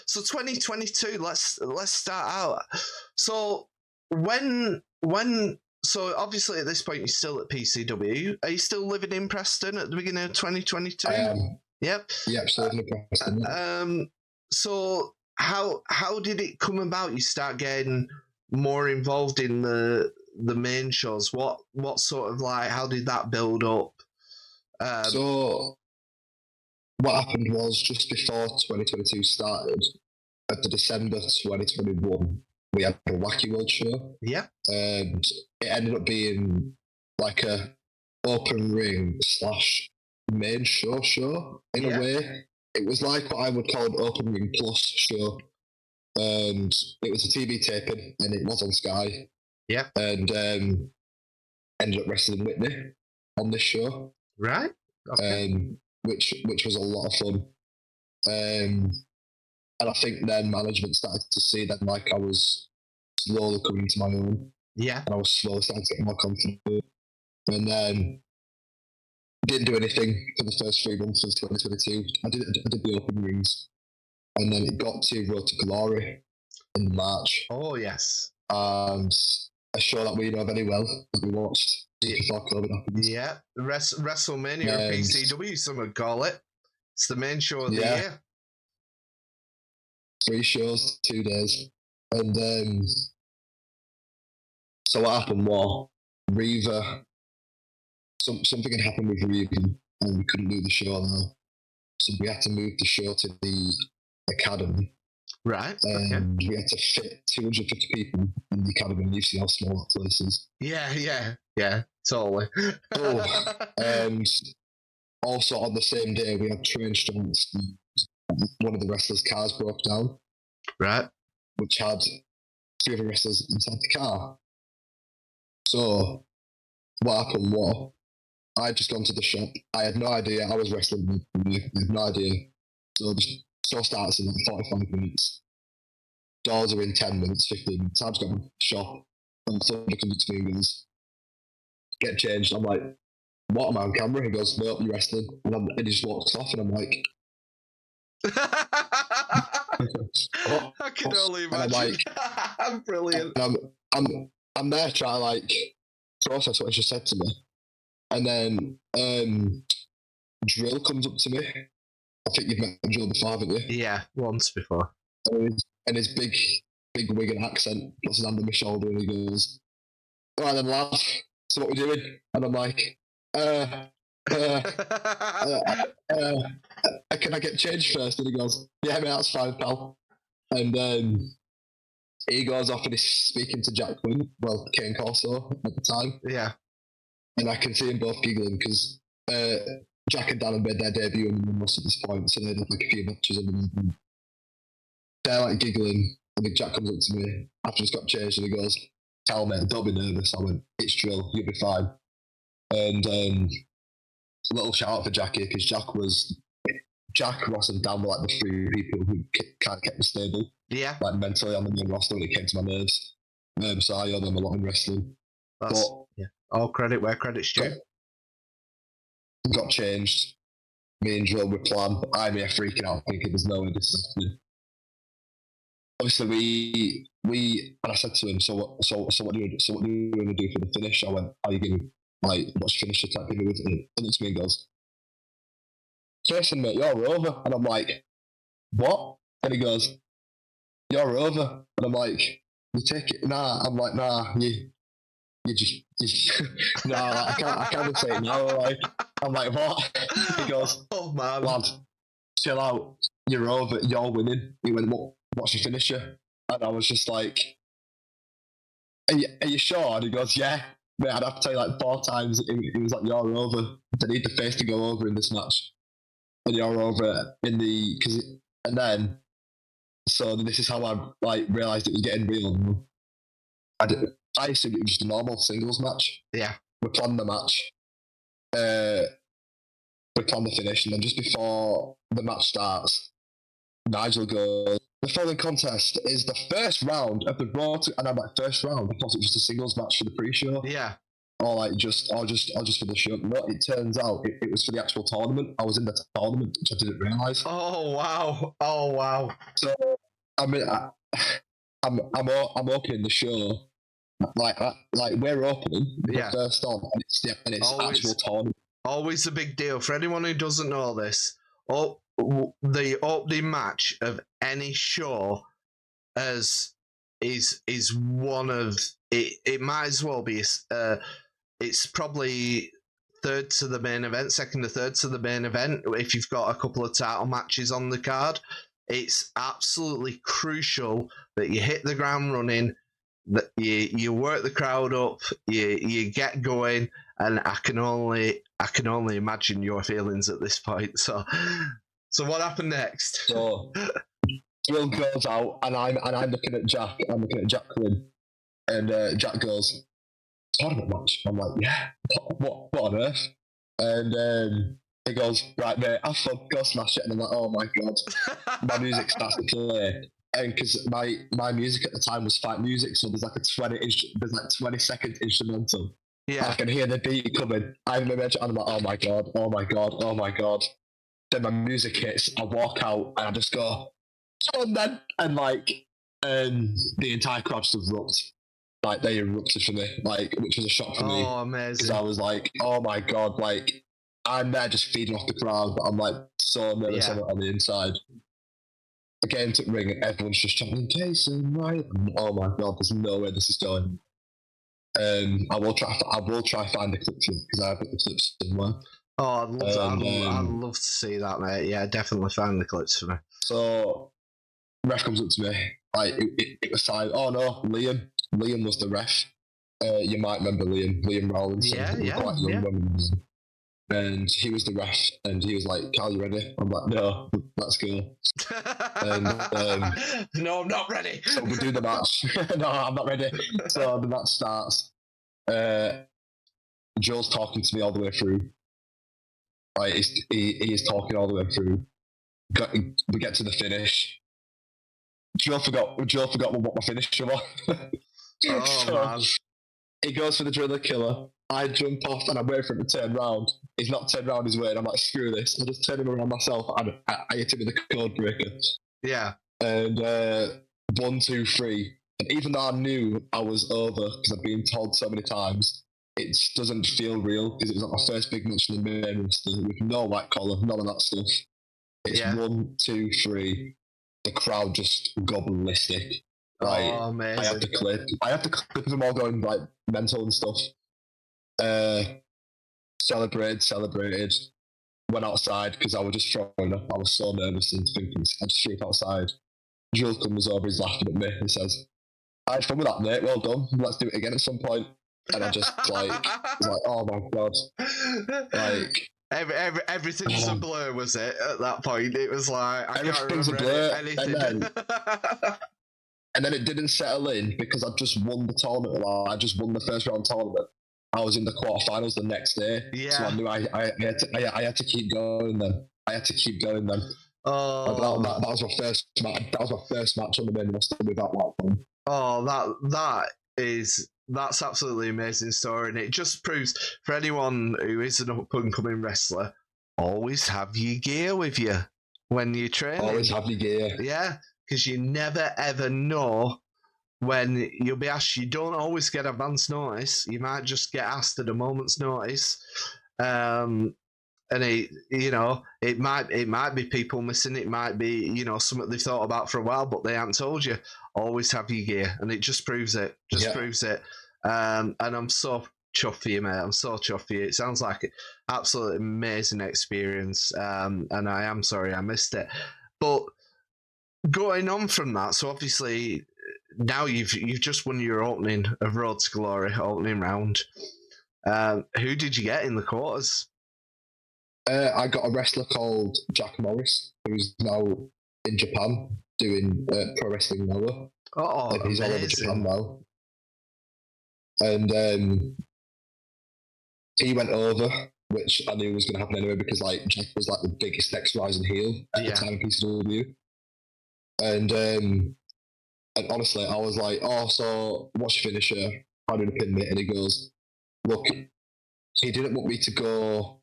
So 2022, let's start out. So so obviously at this point you're still at PCW. Are you still living in Preston at the beginning of 2022? I am. Yep. Yep, still living in Preston. So how did it come about? You start getting more involved in the main shows. What sort of how did that build up? So what happened was just before 2022 started, at the December 2021, we had a Wacky World show. Yeah. And it ended up being like a open ring / main show in a way. It was like what I would call an open ring plus show. And it was a TV taping and it was on Sky. Yeah. And ended up wrestling Whitney on this show. Right. Okay. Which was a lot of fun. And I think then management started to see that I was slowly coming into my own. Yeah. And I was slowly starting to get more confident. And then didn't do anything for the first 3 months of 2022. I did the open rings. And then it got to Road to Glory in March. Oh, yes. And a show that we know very well, that we watched before COVID happened. Yeah, WrestleMania or PCW, some would call it. It's the main show of the year. 3 shows, 2 days. And so what happened was, Reva, something had happened with Reva, and we couldn't do the show now. So we had to move the show to the academy. Right. And we had to fit 250 people in the academy, and you see how small that place is. Yeah, totally. And also on the same day, we had train stunts. One of the wrestlers' cars broke down. Right. Which had 3 other wrestlers inside the car. So what happened was, I had just gone to the shop. I had no idea I was wrestling. I had no idea. So the show starts in like 45 minutes. Doors are in 10 minutes, 15 minutes. I've just got to the shop. And somebody comes up to me and goes, "Get changed." I'm like, "What, am I on camera?" He goes, "No, you're wrestling." And he just walks off, and I'm like, I can only imagine. I'm like, brilliant. I'm there trying to process what he just said to me. And then Drill comes up to me. I think you've met Drill before, haven't you? Yeah, once before. And his big Wigan accent puts his hand on my shoulder and he goes, "All right then, lads, so what we doing?" And I'm like, can I get changed first?" And he goes, "Yeah, mate, that's fine, pal." And he goes off and he's speaking to Jack Quinn, Kane Corso at the time. Yeah. And I can see them both giggling because Jack and Dan had made their debut in the most at this point, so they'd had like a few matches under them. They're like giggling, and then Jack comes up to me after he's got changed and he goes, "Tell me, don't be nervous." I went, "It's drill, you'll be fine." And a little shout out for Jackie because Jack, Ross, and Dan were like the three people who kind of kept me stable, like mentally on the main roster when it came to my nerves. So I owe them a lot in wrestling. All credit where credit's due. Got changed. Me and Drill were planned. I'm here freaking out, thinking there's no way this is happening. Obviously, we and I said to him, so what do you want to do for the finish? I went, "Are you giving what's finish attack give me with it?" And it's me and goes, "Cason, mate, you're over." And I'm like, "What?" And he goes, "You're over." And I'm like, "You take it?" Nah. I'm like, "Nah, you just nah, I can't say it now." I'm like, "What?" He goes, "Oh man, lad, chill out. You're over. You're winning." He went, "What's your finisher?" And I was just like, are you sure? And he goes, "Yeah, mate, I'd have to tell you like 4 times." He was like, "You're over. They need the face to go over in this match, and you're over in the So this is how I like realised it was getting real. I assumed it was just a normal singles match. Yeah. We planned the match. We planned the finish, and then just before the match starts, Nigel goes, "The following contest is the first round of the Raw," and I'm like, "First round?" I thought it was just a singles match for the pre-show. Yeah. Or just for the show. No, it turns out it was for the actual tournament. I was in the tournament, which I didn't realise. Oh wow. So I mean, I'm opening the show like we're opening the first on, and it's actual tournament. Always a big deal for anyone who doesn't know this. The opening match of any show is one of it might as well be it's probably third to the main event, second to third to the main event if you've got a couple of title matches on the card. It's absolutely crucial that you hit the ground running, that you work the crowd up, you get going, and I can only imagine your feelings at this point. So what happened next? So Will goes out, and I'm looking at Jack. I'm looking at Jack Quinn, and Jack goes, "Tournament match?" I'm like, "Yeah, what on earth?" And he goes, "Right, mate, have fun, go smash it." And I'm like, "Oh my god." My music starts to play, and because my music at the time was fight music, so there's like 20-second instrumental. Yeah, I can hear the beat coming. I'm like, "Oh my god, oh my god, oh my god." Then my music hits, I walk out, and I just go, "Come on then," and the entire crowd just erupts. Like they erupted for me, which was a shock for me. Oh, amazing! Because I was like, "Oh my god!" I'm there just feeding off the crowd, but I'm so nervous on the inside. The game took ring, and everyone's just chanting, "Cason, right?" Oh my god, there's no way this is going. I will try to find the clip because I have got the clips somewhere. Oh, I'd love to see that, mate. Yeah, definitely find the clips for me. So, ref comes up to me. It was time. Oh no, Liam. Liam was the ref. You might remember Liam Rollins. Yeah. And he was the ref, and he was like, "Carl, you ready?" I'm like, "No, let's go." And, no, I'm not ready. So we do the match. No, I'm not ready. So the match starts. Joe's talking to me all the way through. He is talking all the way through. We get to the finish. Joe forgot what my finisher was. Man. He goes for the driller killer. I jump off and I'm waiting for him to turn round. He's not turned round his way, and I'm like, "Screw this." I just turn him around myself, and I hit him with the code breaker. Yeah. And 1, 2, 3. And even though I knew I was over because I've been told so many times, it doesn't feel real because it was like my first big match in the main roster with no white collar, none of that stuff. It's 1, 2, 3. The crowd just go ballistic. Amazing. I have to clip them all going mental and stuff. Celebrated. Went outside because I was just throwing up. I was so nervous and thinking. I just threw it outside. Jules comes over, he's laughing at me. He says, I had fun with that, mate. Well done. Let's do it again at some point. And I just was like, oh my god, like everything's a blur, was it? At that point, it was like I can't everything's a remember blur, anything. and then it didn't settle in because I just won the tournament. Like, I just won the first round tournament. I was in the quarterfinals the next day, so I knew I had to keep going. Then I had to keep going. Then Oh, that was my first match. That was my first match on the main roster without that one. oh, that's absolutely amazing story, and it just proves for anyone who is an up and coming wrestler, always have your gear with you when you're training. Always have your gear. Yeah, because you never ever know when you'll be asked. You don't always get advance notice. You might just get asked at a moment's notice. And it might be people missing. It might be, something they've thought about for a while, but they haven't told you. Always have your gear, and it just proves it. Proves it. And I'm so chuffed for you, mate. I'm so chuffed for you. It sounds like an absolutely amazing experience. And I am sorry I missed it. But going on from that, so obviously now you've just won your opening of Road to Glory, opening round. Who did you get in the quarters? I got a wrestler called Jack Morris, who's now in Japan doing pro wrestling Noah. Oh, he's all over Japan now. And he went over, which I knew was going to happen anyway because Jack was the biggest next rising heel at the time in PCW. And honestly, I was like, oh, so what's your finisher? How do you pin me? And he goes, look, he didn't want me to go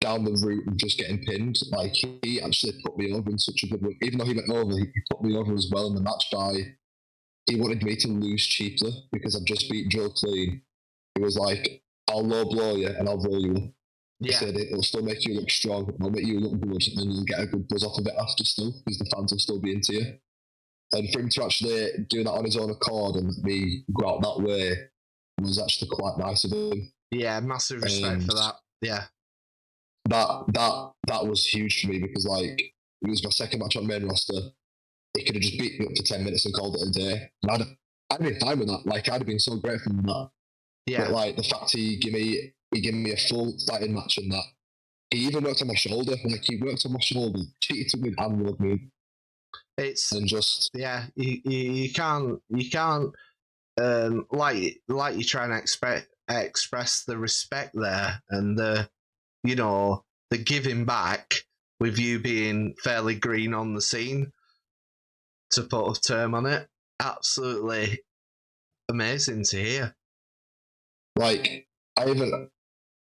down the route of just getting pinned. Like, he actually put me over in such a good way. Even though he went over, he put me over as well in the match he wanted me to lose cheaply because I'd just beat Joe clean. He was like, I'll low blow you and I'll roll you up. He said it'll still make you look strong, it'll make you look good, and you'll get a good buzz off of it after still, because the fans will still be into you. And for him to actually do that on his own accord and me go out that way was actually quite nice of him. Yeah, massive respect for that. Yeah. That was huge for me because it was my second match on main roster. He could have just beat me up for 10 minutes and called it a day. And I'd been fine with that. I'd have been so grateful for that. Yeah. But the fact he gave me a full fighting match and that. He even worked on my shoulder. He worked on my shoulder, cheated me and rolled me. It's and just you can't like you try and express the respect there and the giving back with you being fairly green on the scene, to put a term on it. Absolutely amazing to hear. I even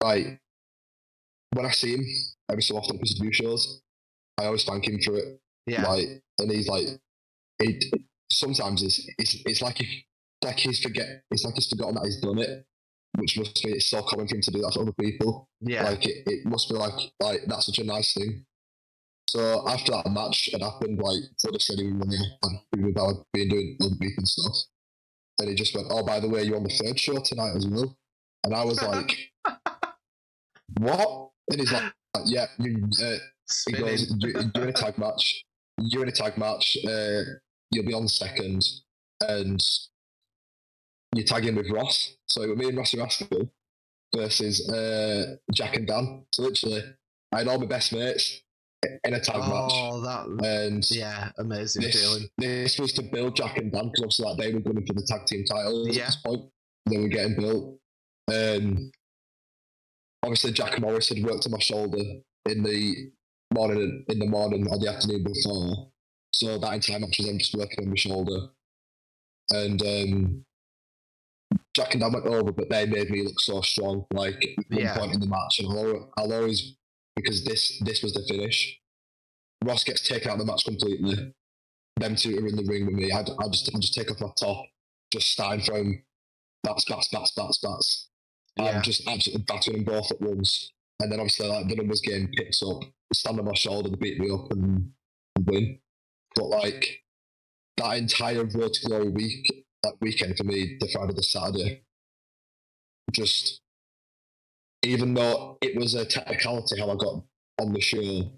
when I see him every so often because of new shows, I always thank him for it. Yeah. And he's sometimes it's like he's forgotten that he's done it, which must be it's so common for him to do that for other people. Yeah. It must be like that's such a nice thing. So after that match had happened, sort of said he was really happy with how I'd been doing all the week and stuff. And he just went, oh, by the way, you're on the third show tonight as well. And I was like, what? And he's like, yeah, he goes, you're in a tag match. You're in a tag match. You'll be on second. And you're tagging with Ross. So it was me and Rossi Rascal versus Jack and Dan. So literally, I had all my best mates in a tag match. Amazing feeling. This was to build Jack and Dan because obviously they were going for the tag team titles at this point. They were getting built. Obviously Jack Morris had worked on my shoulder in the morning or the afternoon before. So that entire match was them just working on my shoulder. And Jack and Dan went over, but they made me look so strong. At one point in the match, and I'll always, because this was the finish. Ross gets taken out of the match completely. Them two are in the ring with me. I'll just take off my top, just starting from bats. I'm just absolutely battering them both at once. And then obviously the numbers game picks up, stand on my shoulder, they beat me up and win. But that entire Road to Glory weekend for me, the Friday, the Saturday, just, even though it was a technicality how I got on the show,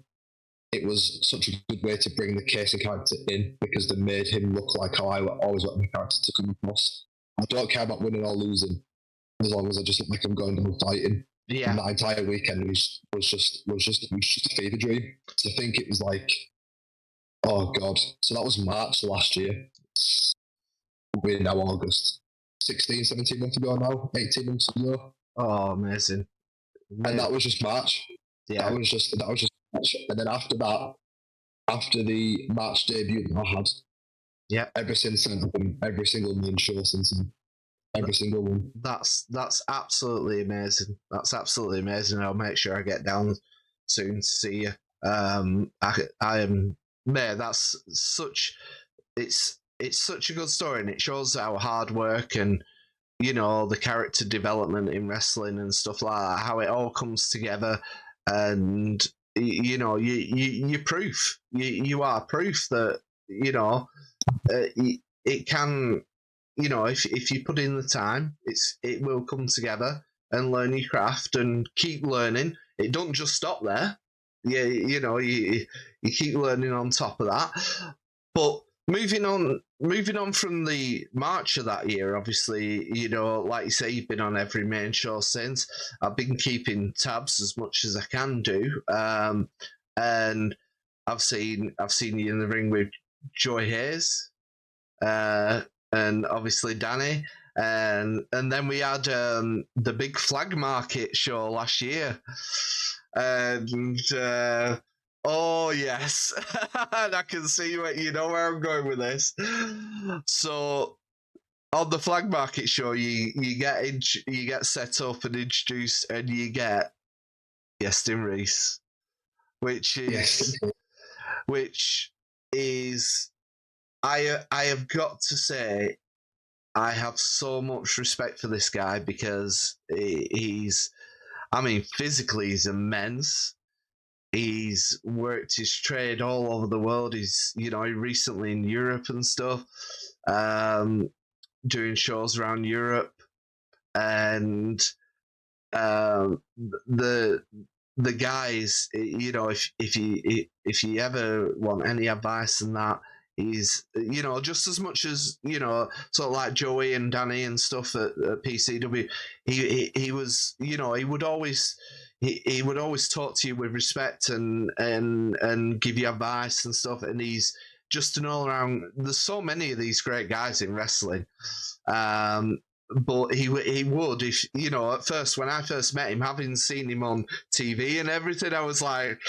it was such a good way to bring the Cason character in because they made him look like how I always want my character to come across. I don't care about winning or losing as long as I just look like I'm going down fighting. Yeah. And that entire weekend was just a fever dream. To think it was like, oh god. So that was March last year. We're now August. 16, 17 months ago now, 18 months ago. Oh, amazing. And that was just March. Yeah. That was just March. And then after that, after the March debut that I had, yeah, ever since then, every single main show since then. Every single one. That's absolutely amazing. That's absolutely amazing. I'll make sure I get down soon to see you. I am, man, that's such, it's such a good story, and it shows our hard work and, you know, the character development in wrestling and stuff like that, how it all comes together. And you know, you're proof. You are proof that, you know, it can, you know, if you put in the time, it will come together, and learn your craft and keep learning. It don't just stop there. Yeah, you know, you keep learning on top of that. But moving on from the March of that year, obviously, you know, like you say, you've been on every main show since. I've been keeping tabs as much as I can do, and I've seen you in the ring with Joy Hayes, and obviously Danny, and then we had the big Flag Market show last year, and oh yes, and I can see you know where I'm going with this. So on the Flag Market show, you get set up and introduced, and you get Yestin Reese, which is I have got to say, I have so much respect for this guy because he's, I mean, physically he's immense. He's worked his trade all over the world. He's, you know, recently in Europe and stuff, doing shows around Europe, and the guys, you know, if you ever want any advice on that, he's, you know, just as much as, you know, sort of like Joey and Danny and stuff at PCW, he was, you know, he would always talk to you with respect and give you advice and stuff, and he's just an all around. There's so many of these great guys in wrestling, but he would, if, you know, at first when I first met him, having seen him on TV and everything, I was like,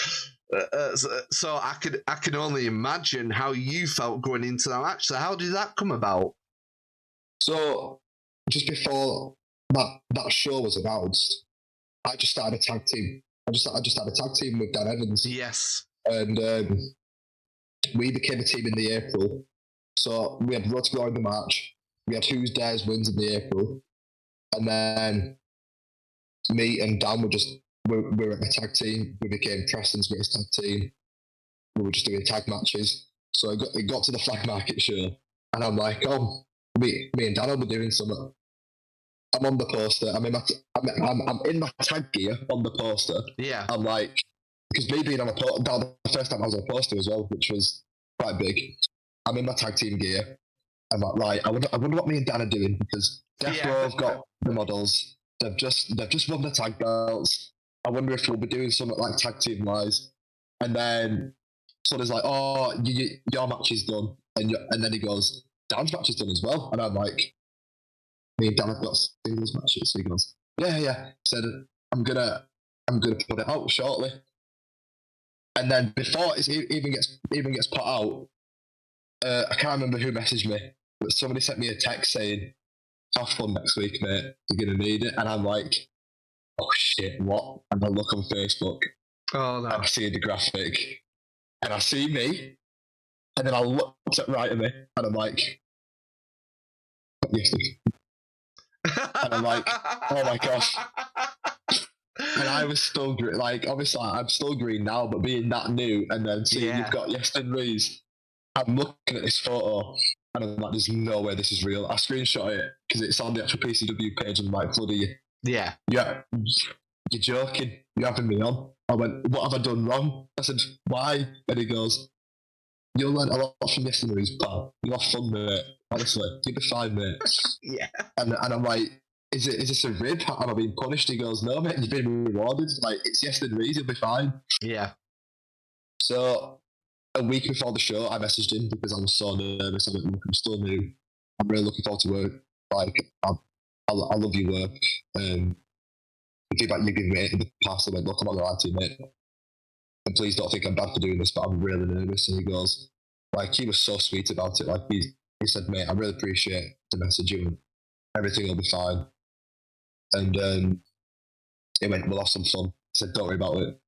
so I can only imagine how you felt going into that match. So how did that come about? So just before that show was announced, I just started a tag team. I just started a tag team with Dan Evans. Yes. And we became a team in the April. So we had Road to Glory in the March. We had Who's Dares wins in the April. And then me and Dan we were a tag team. We became Preston's greatest tag team. We were just doing tag matches. So it got to the Flag Market show. And I'm like, oh, me and Dan will be doing something. I'm on the poster. I'm in my tag gear on the poster. Yeah. I'm like, because me being on the first time I was on a poster as well, which was quite big. I'm in my tag team gear. I'm like, right, I wonder what me and Dan are doing, because Death Row have got the models. They've just won the tag belts. I wonder if we'll be doing something like tag team wise. And then someone's like, oh, your match is done, and then he goes, Dan's match is done as well. And I'm like, me and Dan have got singles matches. So he goes, yeah. Said, I'm gonna put it out shortly. And then before it even gets put out, I can't remember who messaged me, but somebody sent me a text saying, have fun next week, mate. You're gonna need it. And I'm like, oh shit, what? And I look on Facebook, oh no, and I see the graphic, and I see me, and then I look right at me, and I'm like, and I'm like, oh my gosh. And I was still like, obviously I'm still green now, but being that new and then seeing you've got Yestin Reese, I'm looking at this photo and I'm like, there's no way this is real. I screenshot it because it's on the actual PCW page and I'm like, bloody, yeah, you're joking, you're having me on. I went, what have I done wrong? I said, why? And he goes, you'll learn a lot from yesterday's pal. You have fun, mate. Honestly, you'll be fine, mate. Yeah. And I'm like, is this a rib? Am I being punished? He goes, no, mate, you've been rewarded. Like, it's yesterday's, you'll be fine. Yeah. So, a week before the show, I messaged him because I was so nervous. I went, look, I'm still new. I'm really looking forward to work. Like, I love your work. The feedback you've given me in the past, I went, look, I'm not going to lie to you, mate. And please don't think I'm bad for doing this, but I'm really nervous. And he goes, like, he was so sweet about it. Like, he said, mate, I really appreciate the message you and everything will be fine. And he went, we'll have some fun. He said, don't worry about it.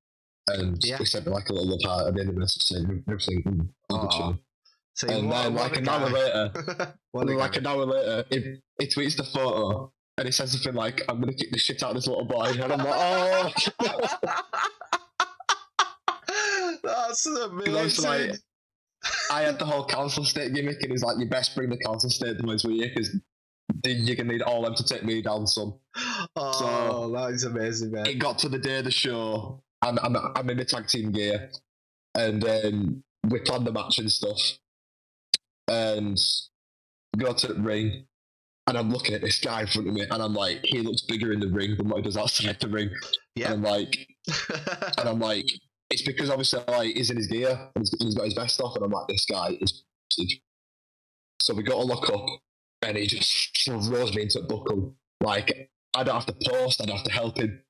And he sent me like a little love heart at the end of the message saying everything will be chill. So and then like an hour later, he tweets the photo and he says something like, I'm going to kick the shit out of this little boy. And I'm like, oh. That's amazing. Like, I had the whole council state gimmick and he's like, you best bring the council state boys with you because you're going to need all them to take me down, son. Oh, so, that is amazing, man. It got to the day of the show. I'm in the tag team gear and we planned the match and stuff. And go to the ring, and I'm looking at this guy in front of me, and I'm like, he looks bigger in the ring than what he does outside the ring. Yeah. And I'm like, it's because obviously like he's in his gear, and he's got his vest off, and I'm like, this guy is. So we got to lock up, and he just throws me into a buckle. Like I don't have to post, I don't have to help him.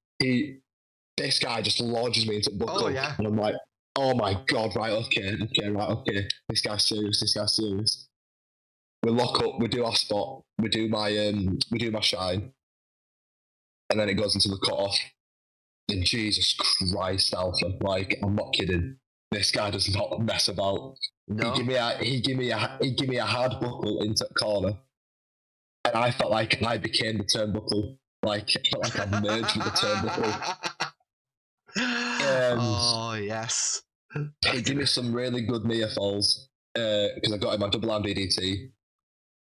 This guy just launches me into a buckle, and I'm like, oh my god, right, okay. This guy's serious. We lock up, we do our spot, we do my shine, and then it goes into the cut-off. And Jesus Christ, Alpha, like, I'm not kidding. This guy does not mess about. No. He give me a hard buckle into the corner. And I felt like I became the turnbuckle. Like, I felt like I merged with the turnbuckle. Oh yes. He gave me some really good near falls because I got in my double arm DDT,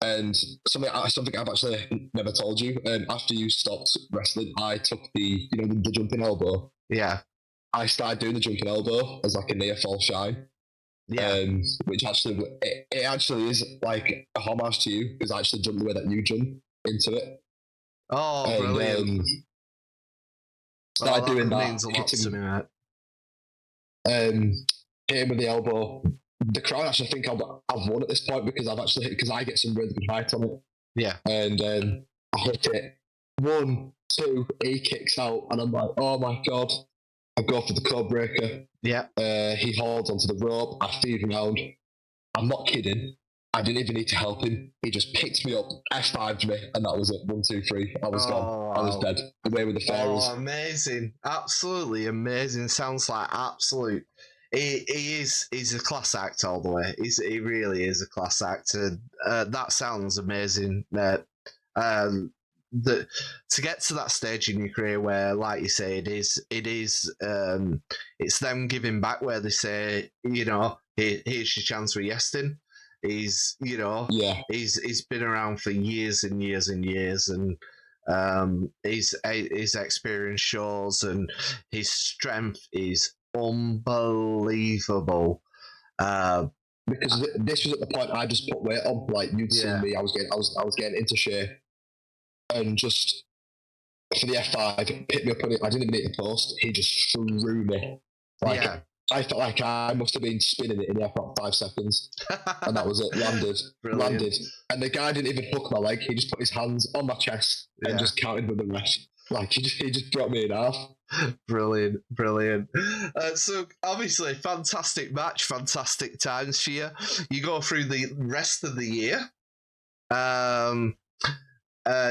and something I've actually never told you. After you stopped wrestling, I took the jumping elbow. Yeah. I started doing the jumping elbow as like a near fall shine. Yeah. Which actually it actually is like a homage to you because I actually jumped the way that you jump into it. Oh, brilliant! Started doing that. Means a lot to me, mate. Hit him with the elbow. The crowd actually think I've won at this point because I get some really good height on it. Yeah. And I hit it. 1, 2, he kicks out, and I'm like, oh my god. I go for the code breaker. Yeah. He holds onto the rope. I feed round. I'm not kidding. I didn't even need to help him. He just picked me up, F5'd me, and that was it. 1, 2, 3. I was gone. I was dead. Away with the fairies. Oh, amazing. Absolutely amazing. Sounds like absolute. He's a class act all the way. He really is a class act. That sounds amazing. To get to that stage in your career where, like you say, it's them giving back where they say, here's your chance for Yestin. He's been around for years and years and years, and his experience shows, and his strength is unbelievable. Because this was at the point I just put weight on. Like you'd seen me, I was getting into shape, and just for the F5, picked me up on it. I didn't even need to post. He just threw me. I felt like I must have been spinning it in the air for 5 seconds, and that was it. Landed, and the guy didn't even hook my leg. He just put his hands on my chest and just counted with the ref. Like he just dropped me in half. Brilliant. So obviously, fantastic match, fantastic times for you. You go through the rest of the year.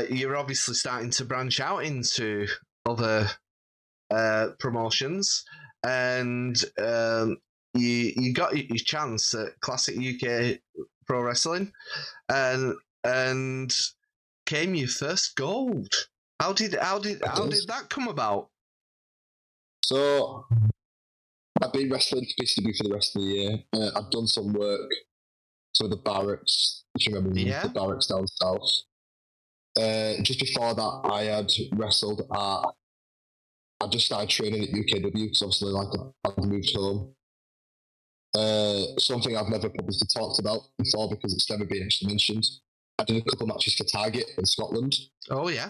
You're obviously starting to branch out into other promotions. And you got your chance at Classic UK Pro Wrestling, and came your first gold. How did that come about? So I've been wrestling for BCW for the rest of the year. I've done some work for the barracks, if you remember the barracks down south. Just before that, I had wrestled at I just started training at UKW because obviously, like, I've moved home. Something I've never publicly talked about before because it's never been actually mentioned. I did a couple of matches for Target in Scotland. Oh, yeah.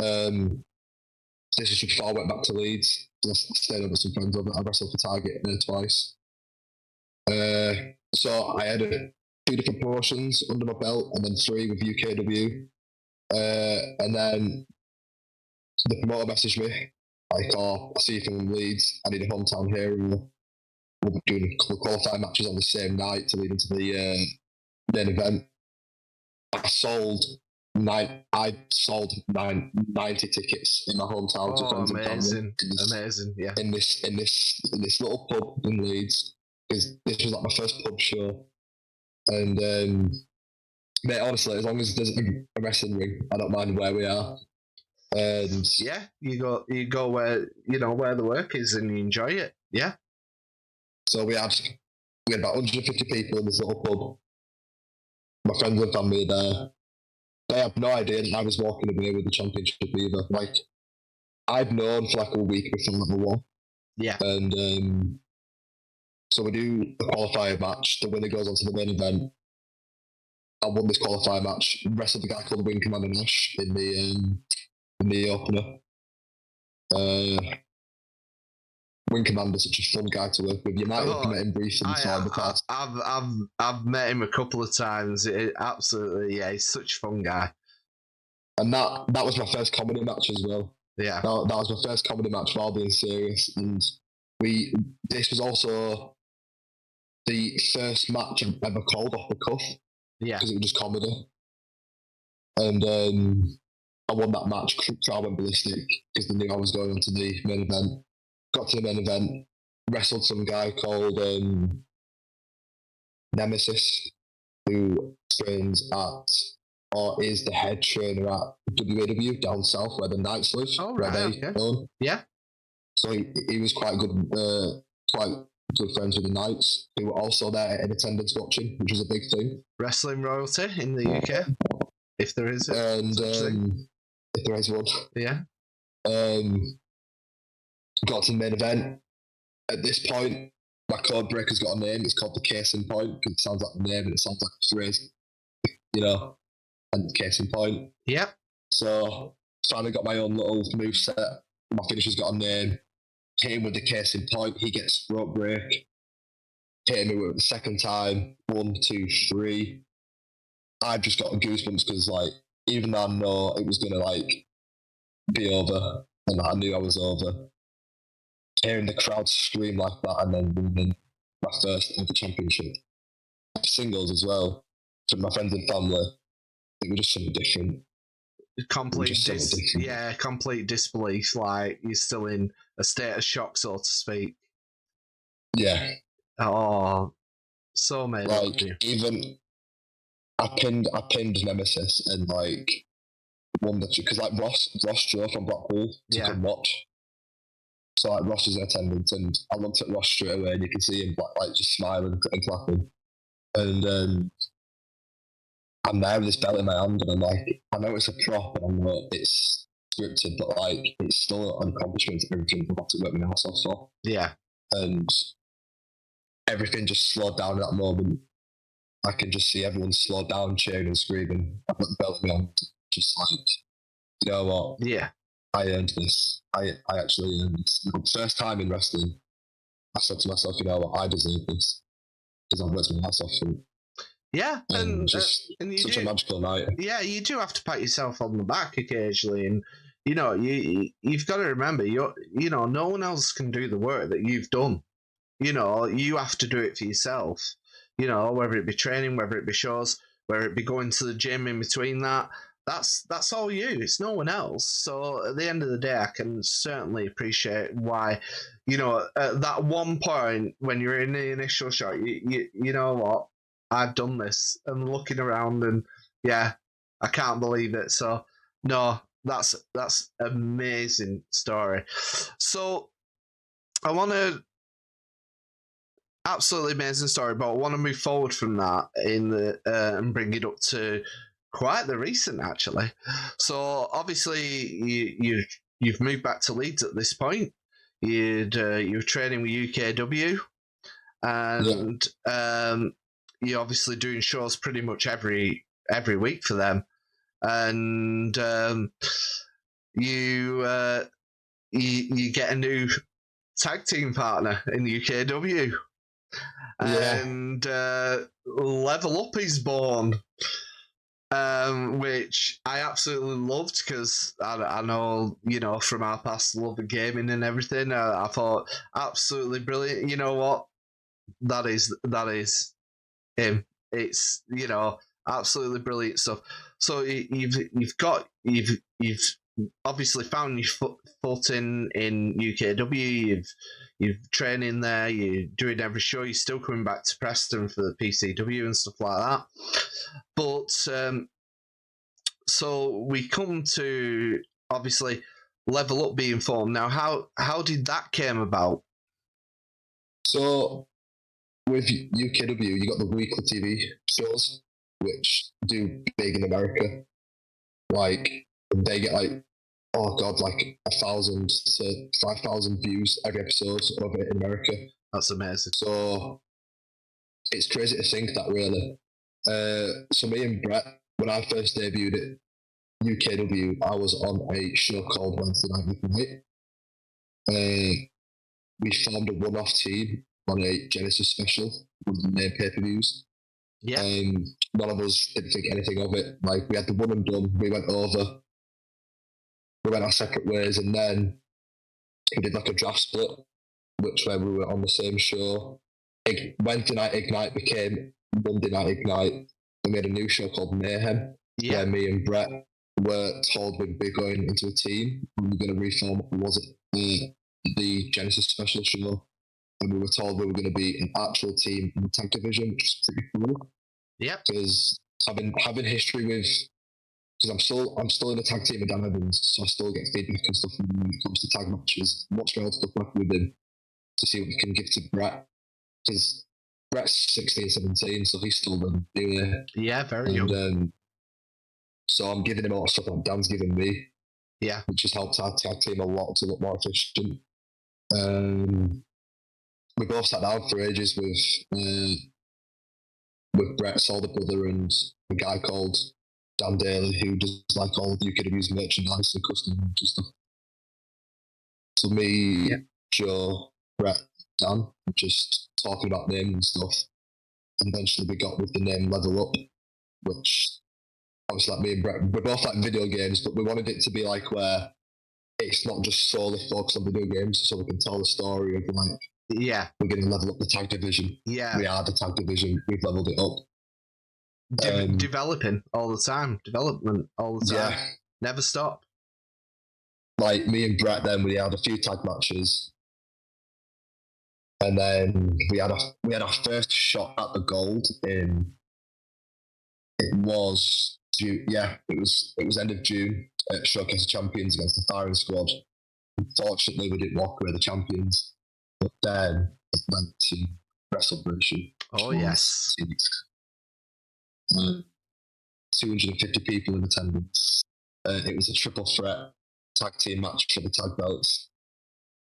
This is before I went back to Leeds. I stayed over with some friends over. I wrestled for Target there twice. So I had 2 different promotions under my belt, and then 3 with UKW. And then the promoter messaged me, like, "Oh, I see you from Leeds. I need a hometown hero. We'll be doing a couple of qualifying matches on the same night to lead into the main event." I sold 90 tickets in my hometown to friends and family. Amazing, yeah. In this little pub in Leeds, because this was like my first pub show. And mate, honestly, as long as there's a wrestling ring, I don't mind where we are. And yeah, you go where where the work is, and you enjoy it. Yeah. So we had about 150 people in this little pub. My friends and family were there. They had no idea that I was walking away with the championship either. Like, I'd known for like a week before level 1. Yeah. And so we do a qualifier match. The winner goes on to the main event. I won this qualifier match. Wrestled a guy called Wing Commander Nash in the opener. Wing Commander's such a fun guy to work with. You might have met him briefly in the past. I've met him a couple of times. Absolutely, yeah, he's such a fun guy. And that was my first comedy match as well. Yeah, that was my first comedy match while being serious. And this was also the first match I've ever called off the cuff. Yeah, because it was just comedy. And I won that match. Crowd went ballistic because they knew I was going on to the main event. Got to the main event, wrestled some guy called Nemesis, who trains at, or is the head trainer at WAW down south where the Knights live. Oh, right, okay. Yeah. So he was quite good friends with the Knights, who were also there in attendance watching, which was a big thing. Wrestling royalty in the UK, if there is. And if there is one. Yeah. Got to the main event. At this point, my code breaker's got a name. It's called the Cason point because it sounds like a name and it sounds like a phrase, and Cason point. Yep. So finally got my own little move set. My finisher's got a name. Hit him with the Cason point. He gets rope break. Hit me with it the second time. 1, 2, 3. I've just got goosebumps because, like, even though I know it was gonna like be over, and I knew I was over. Hearing the crowd scream like that and then winning my first ever championship. Singles as well, from my friends and family. It was just something different. Complete disbelief. Like, you're still in a state of shock, so to speak. Yeah. Oh, so many. Like, even I pinned Nemesis and like won because like Ross Joe from Blackpool to come watch. So like Ross was in attendance, and I looked at Ross straight away, and you can see him like just smiling and clapping. And I'm there with this belt in my hand, and I'm like, I know it's a prop, and I know it's scripted, but like it's still an accomplishment. Everything I've got to work my ass off for. Yeah. And everything just slowed down at that moment. I can just see everyone slow down, cheering and screaming. I've got the belt in my hand, just like, you know what? Yeah. I earned this. I actually earned this. First time in wrestling, I said to myself, you know what, I deserve this. Because I've worked my ass off for it. Yeah, and just such a magical night. Yeah, you do have to pat yourself on the back occasionally, and you've got to remember, no one else can do the work that you've done. You have to do it for yourself. Whether it be training, whether it be shows, whether it be going to the gym in between that. That's all you. It's no one else. So at the end of the day, I can certainly appreciate why, at that one point when you're in the initial shot, you know what, I've done this, and looking around, and yeah, I can't believe it. So no, that's amazing story. So I want to absolutely amazing story, but I want to move forward from that and bring it up to quite the recent, actually. So obviously you've moved back to Leeds at this point. you were training with UKW, and you're obviously doing shows pretty much every week for them, and you get a new tag team partner in the UKW, and Level Up is born. Which I absolutely loved because I know, from our past love of gaming and everything. I thought absolutely brilliant. You know what? That is him. It's absolutely brilliant stuff. So you've obviously found your foot in UKW. You've training there. You're doing every show. You're still coming back to Preston for the PCW and stuff like that. But so we come to obviously Level Up being formed. Now, how did that came about? So with UKW, you got the weekly TV shows, which do big in America. Like they get like 1,000 to 5,000 views every episode of it in America. That's amazing. So it's crazy to think that, really. So me and Brett, when I first debuted at UKW, I was on a show called Wednesday Night Night. We formed a one-off team on a Genesis special with the main pay-per-views. Yeah. None of us didn't think anything of it. Like, we had the one and done. We went over. We went our separate ways, and then we did like a draft split, where we were on the same show. Wednesday Night Ignite became Monday Night Ignite. We made a new show called Mayhem, where me and Brett were told we'd be going into a team. We were going to reform the Genesis special show, and we were told we were going to be an actual team in the tag division, which is pretty cool. Yeah, because having history with, because I'm still in the tag team with Dan Evans, so I still get feedback and stuff when it comes to tag matches. Watch my old stuff working with him to see what we can give to Brett, because Brett's 16, 17, so he's still new. Yeah, very young. So I'm giving him all the stuff that Dan's giving me. Yeah. Which has helped our tag team a lot to look more efficient. We both sat down for ages with Brett's older brother and a guy called Dan Daly, who does like all of UKW's merchandise and custom and stuff. So me, Joe, Brett, Dan, just talking about names and stuff. And eventually we got with the name Level Up, which obviously, like me and Brett, we both like video games, but we wanted it to be like where it's not just solely focused on video games, so we can tell the story of like, we're going to level up the tag division. Yeah, we are the tag division. We've leveled it up. Developing all the time, development all the time. Yeah, never stop. Like me and Brett, then we had a few tag matches, and then we had our first shot at the gold in. It was June. Yeah, it was end of June at Showcase of Champions against the Firing Squad. Unfortunately, we didn't walk away the champions, but then it went to WrestleBration. Oh yes, 250 people in attendance. It was a triple threat tag team match for the tag belts,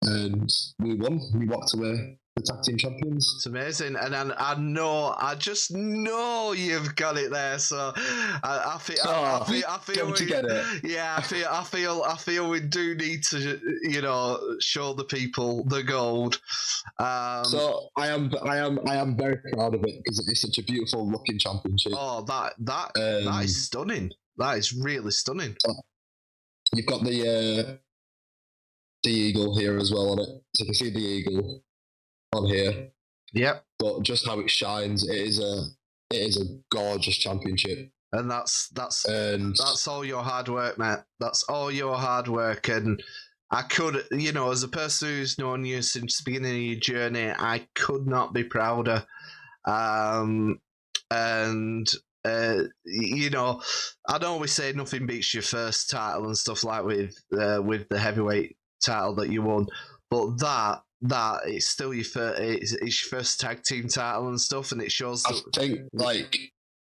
and we won. We walked away the tag team champions. It's amazing, and I just know you've got it there. So I feel to get it. Yeah, I feel we do need to, show the people the gold. So I am very proud of it because it's such a beautiful looking championship. Oh, that is stunning. That is really stunning. You've got the eagle here as well on it. So you can see the eagle on here. Yep. But just how it shines, it is a gorgeous championship. And that's all your hard work, mate. That's all your hard work. And I could, as a person who's known you since the beginning of your journey, I could not be prouder. I know we say nothing beats your first title and stuff like with the heavyweight title that you won, but that it's still your first, it's your first tag team title and stuff, and it shows. I think like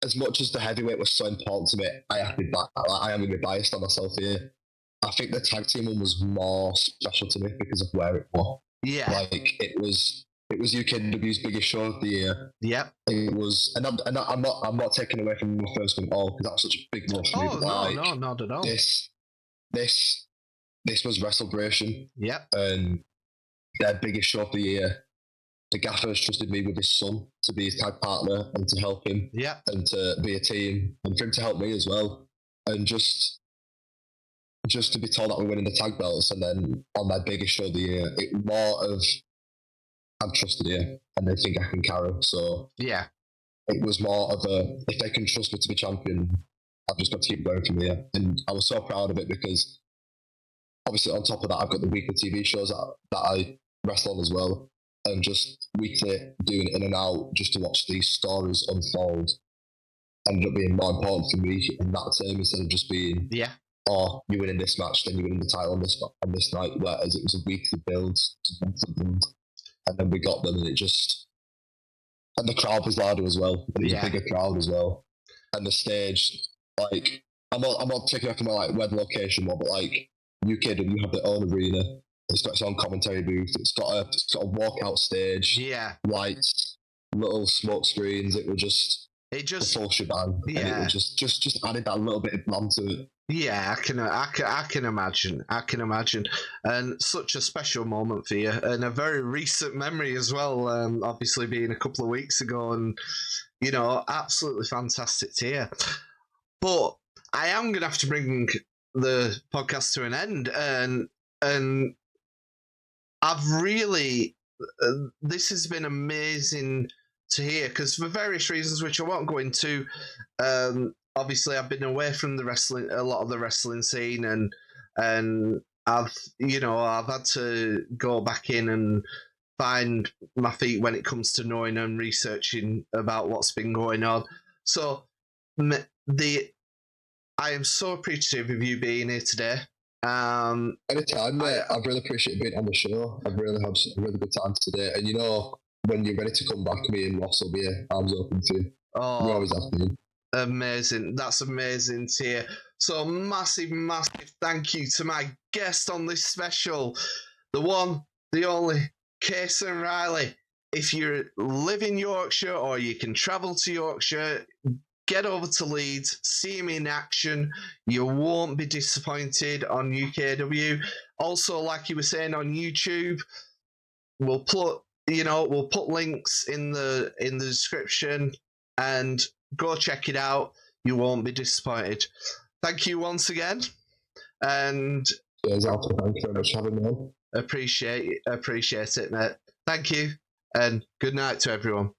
as much as the heavyweight was so important to me, I am going to be biased on myself here. I think the tag team one was more special to me because of where it was. Yeah. Like it was UKW's biggest show of the year. Yep. It was, and I'm not taking away from the first one at all because that was such a big deal for me. Oh, no, not at all. This was WrestleBration. Yep. And their biggest show of the year. The gaffer has trusted me with his son to be his tag partner and to help him. Yep. And to be a team and for him to help me as well. And just to be told that we're winning the tag belts and then on their biggest show of the year, it more of I'm trusted here and they think I can carry. So yeah, it was more of a if they can trust me to be champion, I've just got to keep going from here. And I was so proud of it because obviously on top of that I've got the weekly TV shows that I wrestle on as well. And just weekly doing it in and out just to watch these stories unfold ended up being more important for me in that term instead of just being oh, you win in this match, then you win the title on this night, whereas it was a weekly build to something, and then we got them and and the crowd was louder as well, and it was a bigger crowd as well. And the stage, like I'm not taking up my like web location one, but like UKW have their own arena. It's got its own commentary booth. It's got a walkout stage. Yeah. Lights, little smoke screens. It was just a full shebang. Yeah. And it was just added that little bit of bland to it. Yeah, I can imagine. I can imagine. And such a special moment for you, and a very recent memory as well. Obviously being a couple of weeks ago, and absolutely fantastic to hear. But I am going to have to bring the podcast to an end, and I've really, this has been amazing to hear because for various reasons, which I won't go into. Obviously, I've been away from a lot of the wrestling scene, and I've had to go back in and find my feet when it comes to knowing and researching about what's been going on. So, I am so appreciative of you being here today. Anytime, mate. I've really appreciated being on the show. I've really had a really good time today. And when you're ready to come back, me and Ross will be here, arms open to you. Oh, we always have been. Amazing. That's amazing to hear. So massive thank you to my guest on this special, the one, the only, Cason Riley. If you live in Yorkshire or you can travel to Yorkshire, get over to Leeds, see him in action. You won't be disappointed on UKW. Also, like you were saying on YouTube, we'll put links in the description and go check it out. You won't be disappointed. Thank you once again. And cheers, Alfred. Thank you very much for having me on. Appreciate it, mate. Thank you, and good night to everyone.